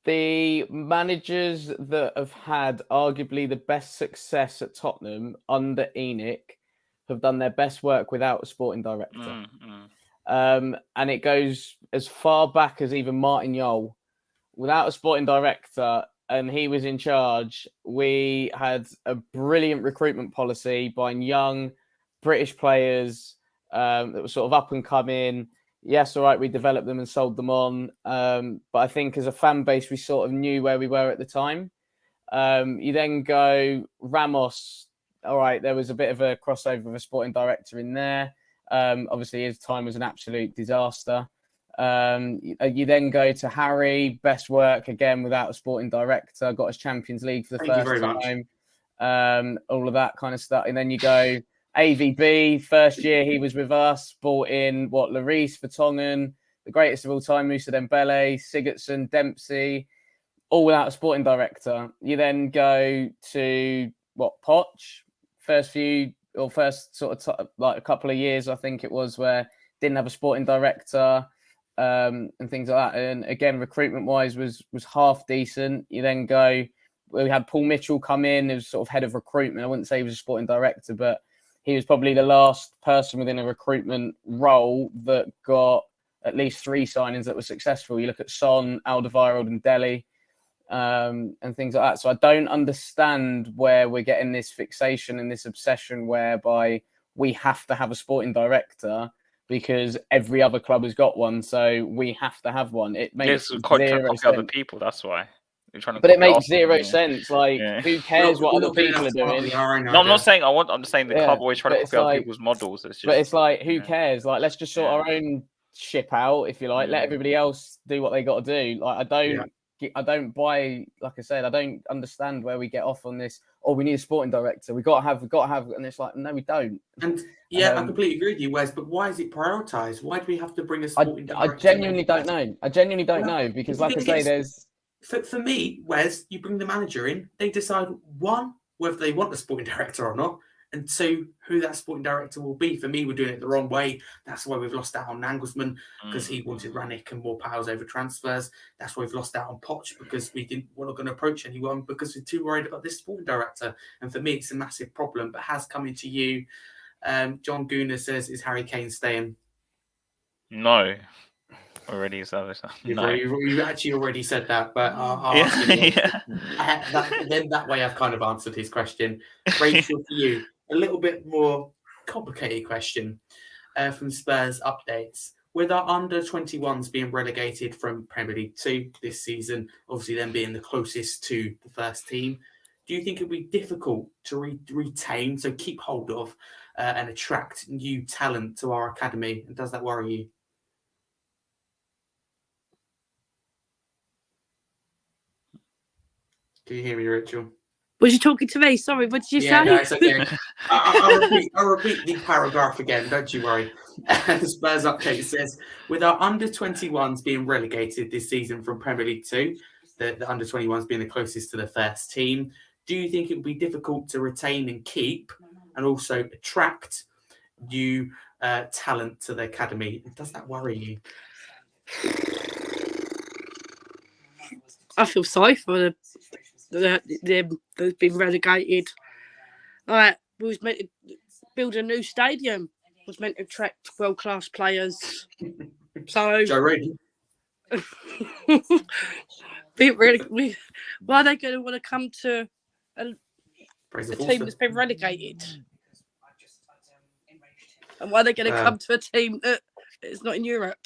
The managers that have had arguably the best success at Tottenham under Enoch have done their best work without a sporting director. And it goes as far back as even Martin Jol. Without a sporting director, and he was in charge, we had a brilliant recruitment policy buying young British players that were sort of up and coming. Yes, all right, we developed them and sold them on. But I think as a fan base, we sort of knew where we were at the time. You then go Ramos. All right, there was a bit of a crossover of a sporting director in there. Obviously, his time was an absolute disaster. You then go to Harry, best work again without a sporting director, got us Champions League for the first time. All of that kind of stuff. And then you go AVB, first year he was with us, brought in Lloris, Vertonghen, the greatest of all time, Moussa Dembele, Sigurdsson, Dempsey, all without a sporting director. You then go to Poch, first sort of like a couple of years, I think it was, where didn't have a sporting director. And things like that. And again, recruitment wise was half decent. You then go, we had Paul Mitchell come in, who was sort of head of recruitment. I wouldn't say he was a sporting director, but he was probably the last person within a recruitment role that got at least 3 signings that were successful. You look at Son, Alderweireld and Dele, and things like that. So I don't understand where we're getting this fixation and this obsession whereby we have to have a sporting director because every other club has got one, so we have to have one. It makes zero sense. Other people, that's why. But it makes zero sense. Like, who cares what other people are doing? No, I'm not saying I'm just saying the club always try to copy other people's models. But it's like, who cares? Like, let's just sort our own ship out, if you like. Let everybody else do what they got to do. Like, I don't buy. Like I said, I don't understand where we get off on this. Oh, we need a sporting director. We've got to have, and it's like, no, we don't. And I completely agree with you, Wes. But why is it prioritised? Why do we have to bring a sporting director? I genuinely don't know. Because, like I say, there's. For me, Wes, you bring the manager in. They decide, 1, whether they want a sporting director or not, and 2, who that sporting director will be. For me, we're doing it the wrong way. That's why we've lost out on Nagelsmann, because he wanted Ranić and more powers over transfers. That's why we've lost out on Poch, because we're not going to approach anyone because we're too worried about this sporting director. And for me, it's a massive problem. But Haz, coming to you, John Gooner says, is Harry Kane staying? No. Already established that. No. You actually already said that, but I'll ask you. Then that way I've kind of answered his question. Rachael, for you, a little bit more complicated question from Spurs Updates. With our under-21s being relegated from Premier League 2 this season, obviously them being the closest to the first team, do you think it would be difficult to retain, so keep hold of and attract new talent to our academy? And does that worry you? Can you hear me, Rachael? Was you talking to me? Sorry, what did you say? No, it's okay. I'll repeat the paragraph again, don't you worry. Spurs Update says, with our under-21s being relegated this season from Premier League 2, the under-21s being the closest to the first team, do you think it would be difficult to retain and keep and also attract new talent to the academy? Does that worry you? I feel sorry for them that's been relegated. Like, we was meant to build a new stadium. Was meant to attract world-class players. So, Joe Reedy. why are they going to want to come to a team that's been relegated? And why are they going to come to a team that is not in Europe?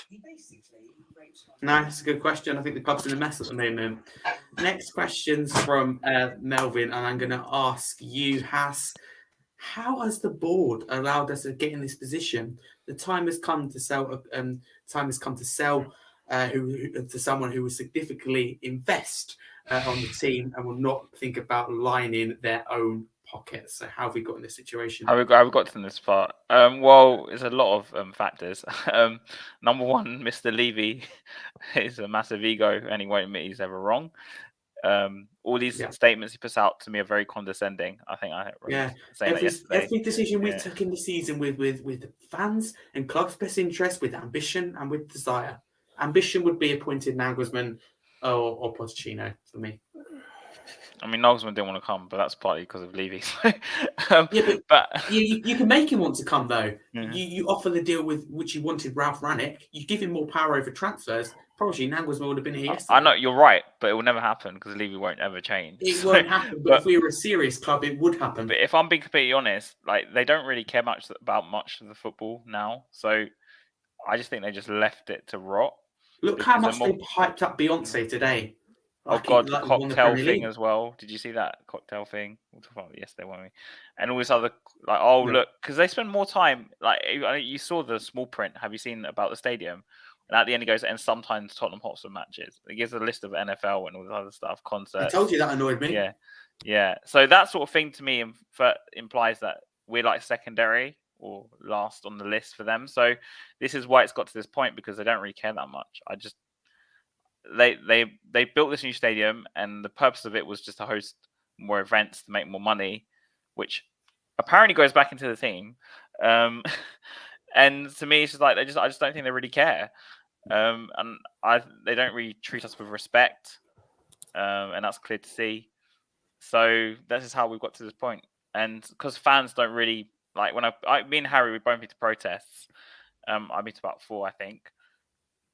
No, that's a good question. I think the club's in a mess at the moment. Next question's from Melvin, and I'm going to ask you, Haz, how has the board allowed us to get in this position? The time has come to sell. To someone who will significantly invest on the team and will not think about lining their own pocket. So how have we got in this situation? How we got to this part? Well, there's a lot of factors. Number one, Mr. Levy is a massive ego, and he won't admit he's ever wrong. All these statements he puts out to me are very condescending. I think I remember saying that yesterday. Every decision we took in the season with fans and club's best interest, with ambition and with desire. Ambition would be appointed Nagelsmann or Pochettino for me. I mean, Nagelsmann didn't want to come, but that's partly because of Levy. but you can make him want to come though. Mm-hmm. You offer the deal with which you wanted Ralph Rangnick. You give him more power over transfers. Probably Nagelsmann would have been here yesterday. I know you're right, but it will never happen because Levy won't ever change. It won't happen. But if we were a serious club, it would happen. But if I'm being completely honest, like they don't really care much about much of the football now. So I just think they just left it to rot. Look how much they hyped up Beyonce today. Oh God, the cocktail thing as well. Did you see that cocktail thing? We'll talk about it yesterday, won't we? And all this other look, because they spend more time. Like you saw the small print. Have you seen about the stadium? And at the end, it goes and sometimes Tottenham Hotspur matches. It gives a list of NFL and all this other stuff, concerts. I told you that annoyed me. Yeah. So that sort of thing to me implies that we're like secondary or last on the list for them. So this is why it's got to this point because they don't really care that much. They built this new stadium and the purpose of it was just to host more events to make more money, which apparently goes back into the team. And to me, it's just like I just don't think they really care. And they don't really treat us with respect, and that's clear to see. So this is how we've got to this point. And because fans don't really like when me and Harry, we both been to protests. I've been to about 4, I think.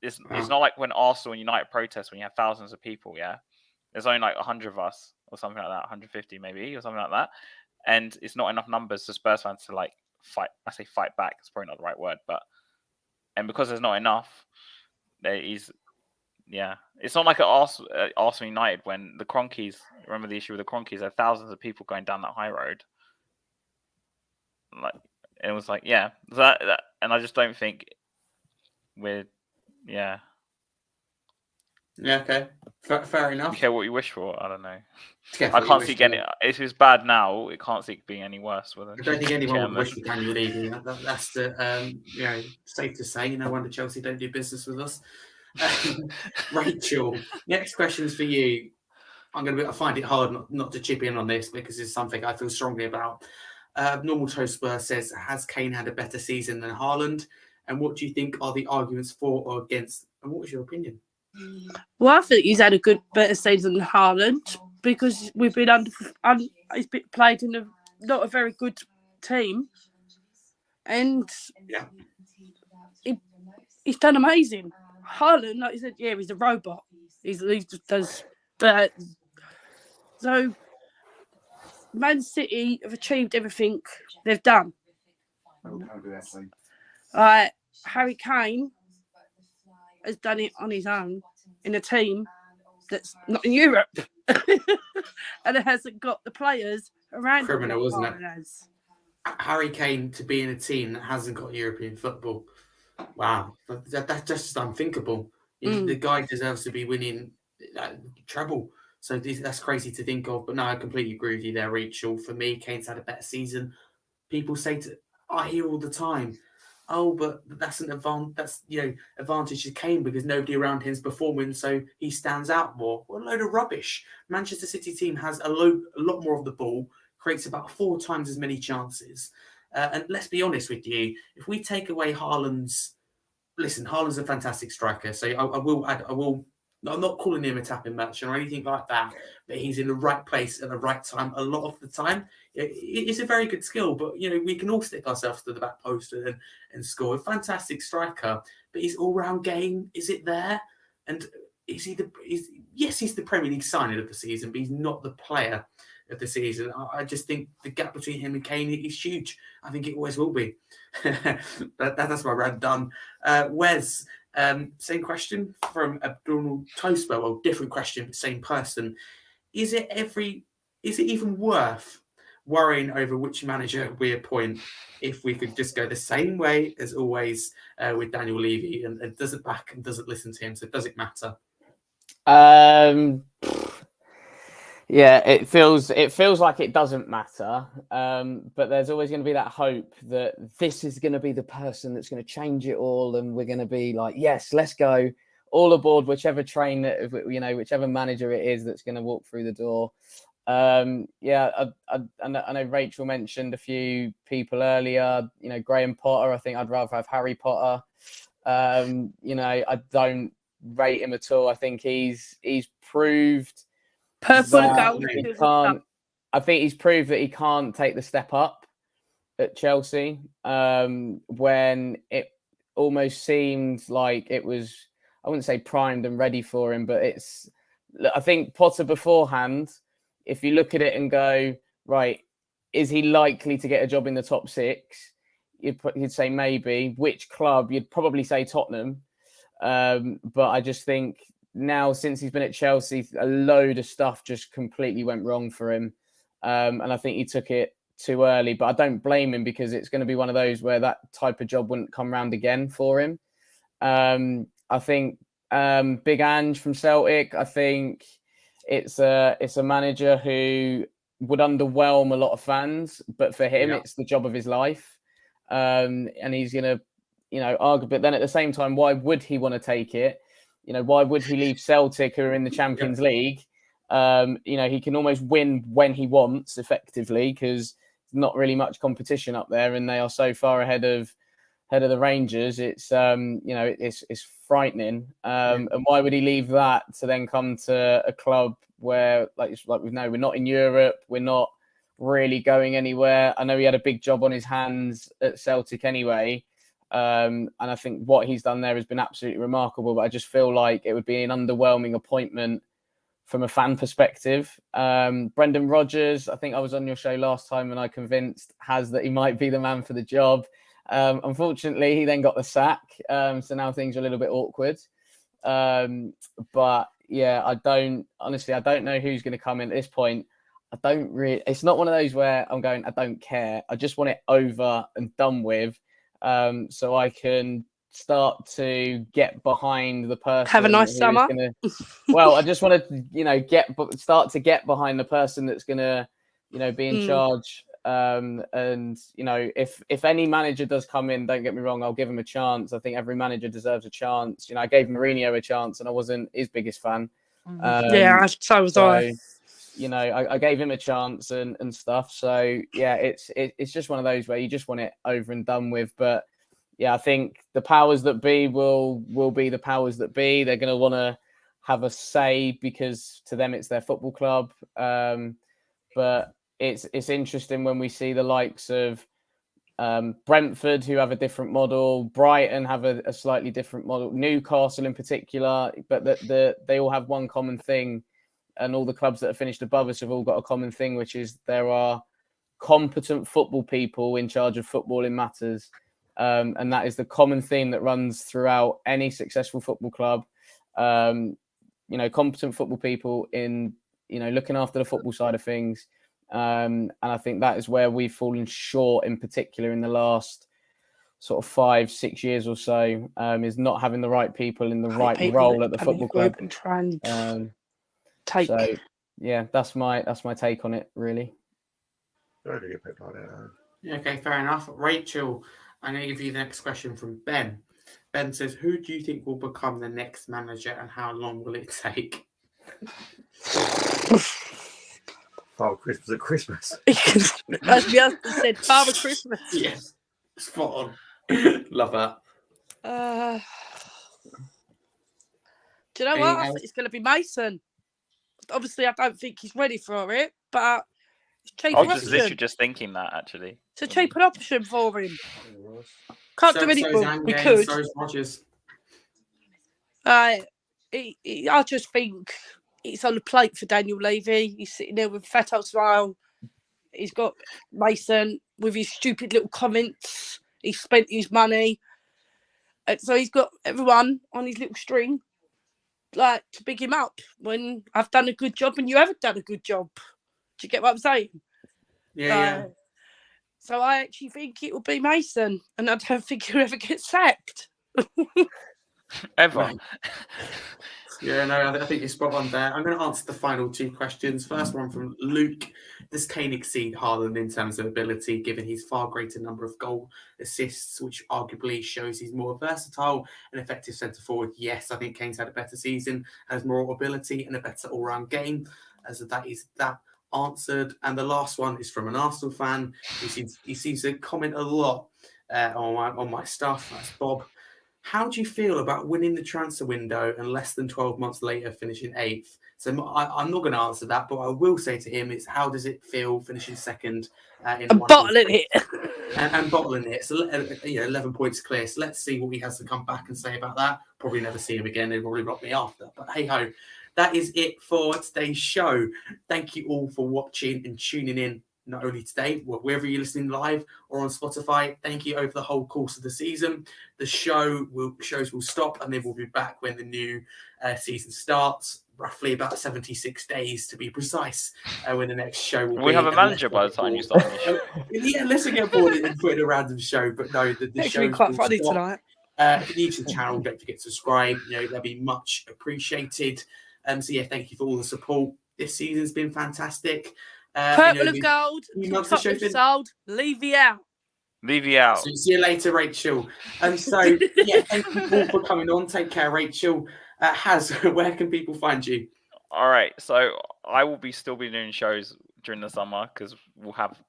It's not like when Arsenal and United protest when you have thousands of people. Yeah, there's only like 100 of us or something like that, 150 maybe or something like that, and it's not enough numbers for Spurs fans to like fight. I say fight back. It's probably not the right word, and because there's not enough, it's not like at Arsenal United when the Cronkies. Remember the issue with the Cronkies? There are thousands of people going down that high road. Like it was like that, and I just don't think we're. Yeah. Okay. Fair enough. You care what you wish for? I don't know. I can't see getting. If it's bad now, it can't see being any worse. I don't think anyone would wish for Daniel Levy. That's the safe to say. No wonder Chelsea don't do business with us. Rachel, next question is for you. I find it hard not to chip in on this because it's something I feel strongly about. Normal Toast Spur says, has Kane had a better season than Haaland? And what do you think are the arguments for or against? And what was your opinion? Well, I think he's had a better season than Haaland because we've been he's played in not a very good team, and he's done amazing. Haaland, like you said, he's a robot. He just does that. So, Man City have achieved everything they've done. Harry Kane has done it on his own in a team that's not in Europe and it hasn't got the players around. Criminal, isn't it? Harry Kane to be in a team that hasn't got European football. Wow, that's just unthinkable. The guy deserves to be winning treble. So that's crazy to think of. But no, I completely agree with you there, Rachel. For me, Kane's had a better season. People say I hear all the time, oh, but that's an advantage to Kane because nobody around him is performing, so he stands out more. What a load of rubbish. Manchester City team has a lot more of the ball, creates about 4 times as many chances. And let's be honest with you, if we take away Haaland's a fantastic striker, so I will. I'm not calling him a tapping merchant or anything like that, but he's in the right place at the right time a lot of the time. It's a very good skill, but we can all stick ourselves to the back post and score. A fantastic striker, but his all-round game, is it there? And he's the Premier League signing of the season, but he's not the player of the season. I just think the gap between him and Kane is huge. I think it always will be. That's my rant done. Wes, same question from Abdul Toastwell. Well, different question, but same person. Is it even worth worrying over which manager we appoint if we could just go the same way as always with Daniel Levy and doesn't back and doesn't listen to him? So does it matter? Yeah, it feels like it doesn't matter, but there's always going to be that hope that this is going to be the person that's going to change it all, and we're going to be like, yes, let's go all aboard, whichever train that whichever manager it is that's going to walk through the door. Yeah, I know Rachel mentioned a few people earlier. Graham Potter. I think I'd rather have Harry Potter. I don't rate him at all. I think he's proved Purple and that gold. he can't. I think he's proved that he can't take the step up at Chelsea. When it almost seemed like it was, I wouldn't say primed and ready for him, but I think Potter beforehand, if you look at it and go, right, is he likely to get a job in the top six? You'd say maybe. Which club? You'd probably say Tottenham. But I just think now, since he's been at Chelsea, a load of stuff just completely went wrong for him. And I think he took it too early, but I don't blame him, because it's going to be one of those where that type of job wouldn't come round again for him. I think Big Ange from Celtic, I think it's a manager who would underwhelm a lot of fans, but for him, it's the job of his life. And he's going to, argue, but then at the same time, why would he want to take it? Why would he leave Celtic, who are in the Champions League? He can almost win when he wants, effectively, because there's not really much competition up there, and they are so far ahead of the Rangers. It's it's frightening. And why would he leave that to then come to a club where, like we know, we're not in Europe, we're not really going anywhere. I know he had a big job on his hands at Celtic anyway. And I think what he's done there has been absolutely remarkable, but I just feel like it would be an underwhelming appointment from a fan perspective. Brendan Rodgers, I think I was on your show last time and I convinced Haz that he might be the man for the job. Unfortunately, he then got the sack. So now things are a little bit awkward. But yeah, I don't know who's going to come in at this point. It's not one of those where I'm going, I don't care. I just want it over and done with. So I can start to get behind the person. Have a nice summer. I just want to, start to get behind the person that's going to, be in charge. And if any manager does come in, don't get me wrong, I'll give him a chance. I think every manager deserves a chance. I gave Mourinho a chance, and I wasn't his biggest fan. So was I. I gave him a chance and stuff. So yeah, it's just one of those where you just want it over and done with. But yeah, I think the powers that be will be the powers that be. They're going to want to have a say, because to them it's their football club. But it's interesting when we see the likes of Brentford, who have a different model, Brighton have a slightly different model, Newcastle in particular, but they all have one common thing. And all the clubs that have finished above us have all got a common thing, which is there are competent football people in charge of footballing matters. And that is the common theme that runs throughout any successful football club. Competent football people in, looking after the football side of things. And I think that is where we've fallen short, in particular in the last sort of 5-6 years or so, is not having the right people in the right role at the football club. And try and take. So yeah, that's my take on it, really. Okay, fair enough. Rachel, I'm going to give you the next question from Ben. Ben says, who do you think will become the next manager, and how long will it take? Father Christmas at Christmas. As my husband said, Father Christmas. Yes, spot on. Love that. Do you know what? I think it's going to be Mason. Obviously, I don't think he's ready for it, but it's cheap. I was literally just thinking that, actually. It's a cheaper option for him. Can't do anything. We could. So is Rodgers. I just think it's on the plate for Daniel Levy. He's sitting there with a fat old smile. He's got Mason with his stupid little comments. He's spent his money. And so he's got everyone on his little string, like, to big him up when I've done a good job and you haven't done a good job. Do you get what I'm saying? Yeah. So I actually think it will be Mason, and I don't think he'll ever get sacked. ever. No. Yeah, no, I think you're spot on there. I'm going to answer the final two questions. First one from Luke. Does Kane exceed Haaland in terms of ability, given his far greater number of goal assists, which arguably shows he's more versatile and effective centre forward? Yes, I think Kane's had a better season, has more ability and a better all-round game. As that is that answered. And the last one is from an Arsenal fan. He seems to comment a lot on my stuff. That's Bob. How do you feel about winning the transfer window and less than 12 months later finishing 8th? So I'm not going to answer that, but I will say to him, it's how does it feel finishing second in And bottling it. and bottling it. So 11 points clear. So let's see what he has to come back and say about that. Probably never see him again. He'll probably rock me after. But hey ho, that is it for today's show. Thank you all for watching and tuning in. Not only today, wherever you're listening live or on Spotify, thank you over the whole course of the season. The shows will stop and then we'll be back when the new season starts. Roughly about 76 days to be precise. When the next show will be. We have a manager by the time you start the show. Yeah, let's get bored and put in a random show. But no, the show quite funny tonight. If you're new to the channel, don't forget to subscribe. That'd be much appreciated. So yeah, thank you for all the support. This season's been fantastic. Purple of gold. Tottenham Sold. Leave you out. Leave you out. So see you later, Rachel. And so yeah, thank you all for coming on. Take care, Rachel. Haz, where can people find you? All right, so I will still be doing shows during the summer because we'll have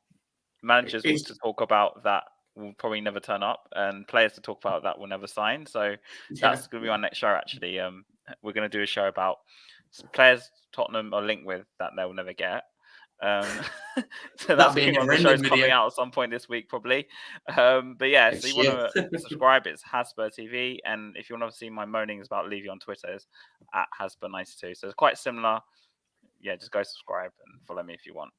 managers to talk about that will probably never turn up and players to talk about that will never sign. So that's going to be our next show. Actually, we're going to do a show about players Tottenham are linked with that they'll never get. So that's the show's coming out at some point this week, probably. But yeah, so you want to subscribe? It's Hasper TV, and if you want to see my moanings about Levy on Twitter, it's at Hasper92. So it's quite similar. Yeah, just go subscribe and follow me if you want.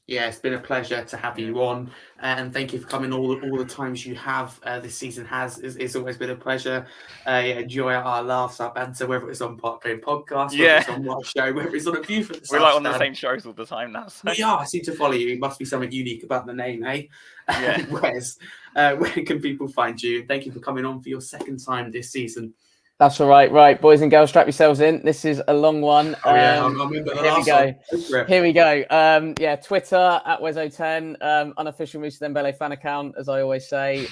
Yeah, it's been a pleasure to have you on, and thank you for coming all the times you have. This season it's always been a pleasure. Enjoy our laughs, our banter, whether it's on Parkland Podcast, whether it's on my show, whether it's on a View for the We're like on the same shows all the time now. So. We are. I seem to follow you. It must be something unique about the name, eh? Yeah. Wes, where can people find you? Thank you for coming on for your second time this season. That's all right. Right, boys and girls, strap yourselves in. This is a long one. I remember the last one. Here we go. Twitter at Wezo10, unofficial Moussa Dembele fan account, as I always say.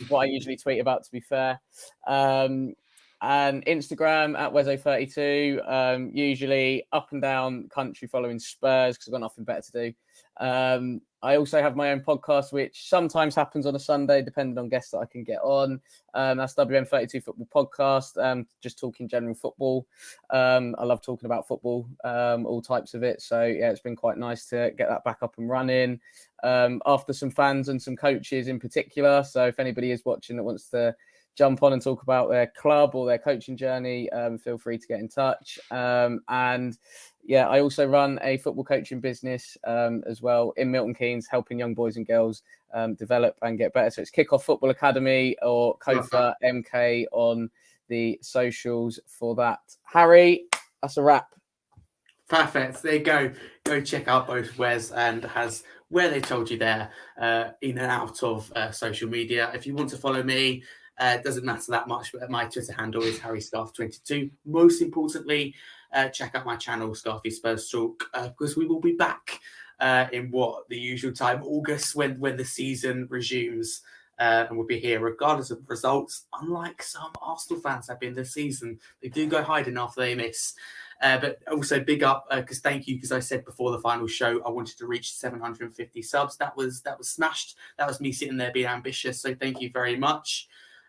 What I usually tweet about, to be fair. And Instagram at Wezo32. Usually up and down country following Spurs because I've got nothing better to do. I also have my own podcast, which sometimes happens on a Sunday, depending on guests that I can get on. That's WM32 Football Podcast, just talking general football. I love talking about football, all types of it. So, yeah, it's been quite nice to get that back up and running after some fans and some coaches in particular. So if anybody is watching that wants to jump on and talk about their club or their coaching journey, feel free to get in touch. And yeah, I also run a football coaching business as well in Milton Keynes, helping young boys and girls develop and get better. So it's Kickoff Football Academy or Kofa MK on the socials for that. Harry, that's a wrap. Perfect. There you go. Go check out both Wes and Haz where they told you there, in and out of social media. If you want to follow me, it doesn't matter that much, but my Twitter handle is HarryScarf22. Most importantly, check out my channel, Scarfy Spurs Talk, because we will be back in the usual time, August, when the season resumes. And we'll be here regardless of results, unlike some Arsenal fans have been this season. They do go hiding after they miss. But also big up, because thank you, because I said before the final show I wanted to reach 750 subs. That was smashed. That was me sitting there being ambitious. So thank you very much.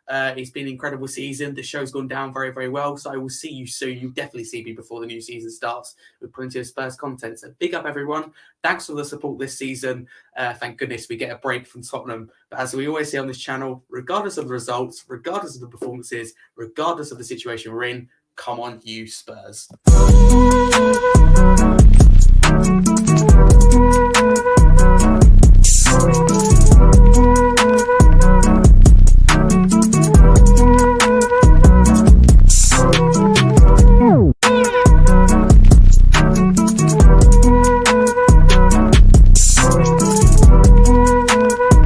It's been an incredible season. The show's gone down very, very well. So I will see you soon. You'll definitely see me before the new season starts with plenty of Spurs content. So big up, everyone. Thanks for the support this season. Thank goodness we get a break from Tottenham. But as we always say on this channel, regardless of the results, regardless of the performances, regardless of the situation we're in, come on, you Spurs.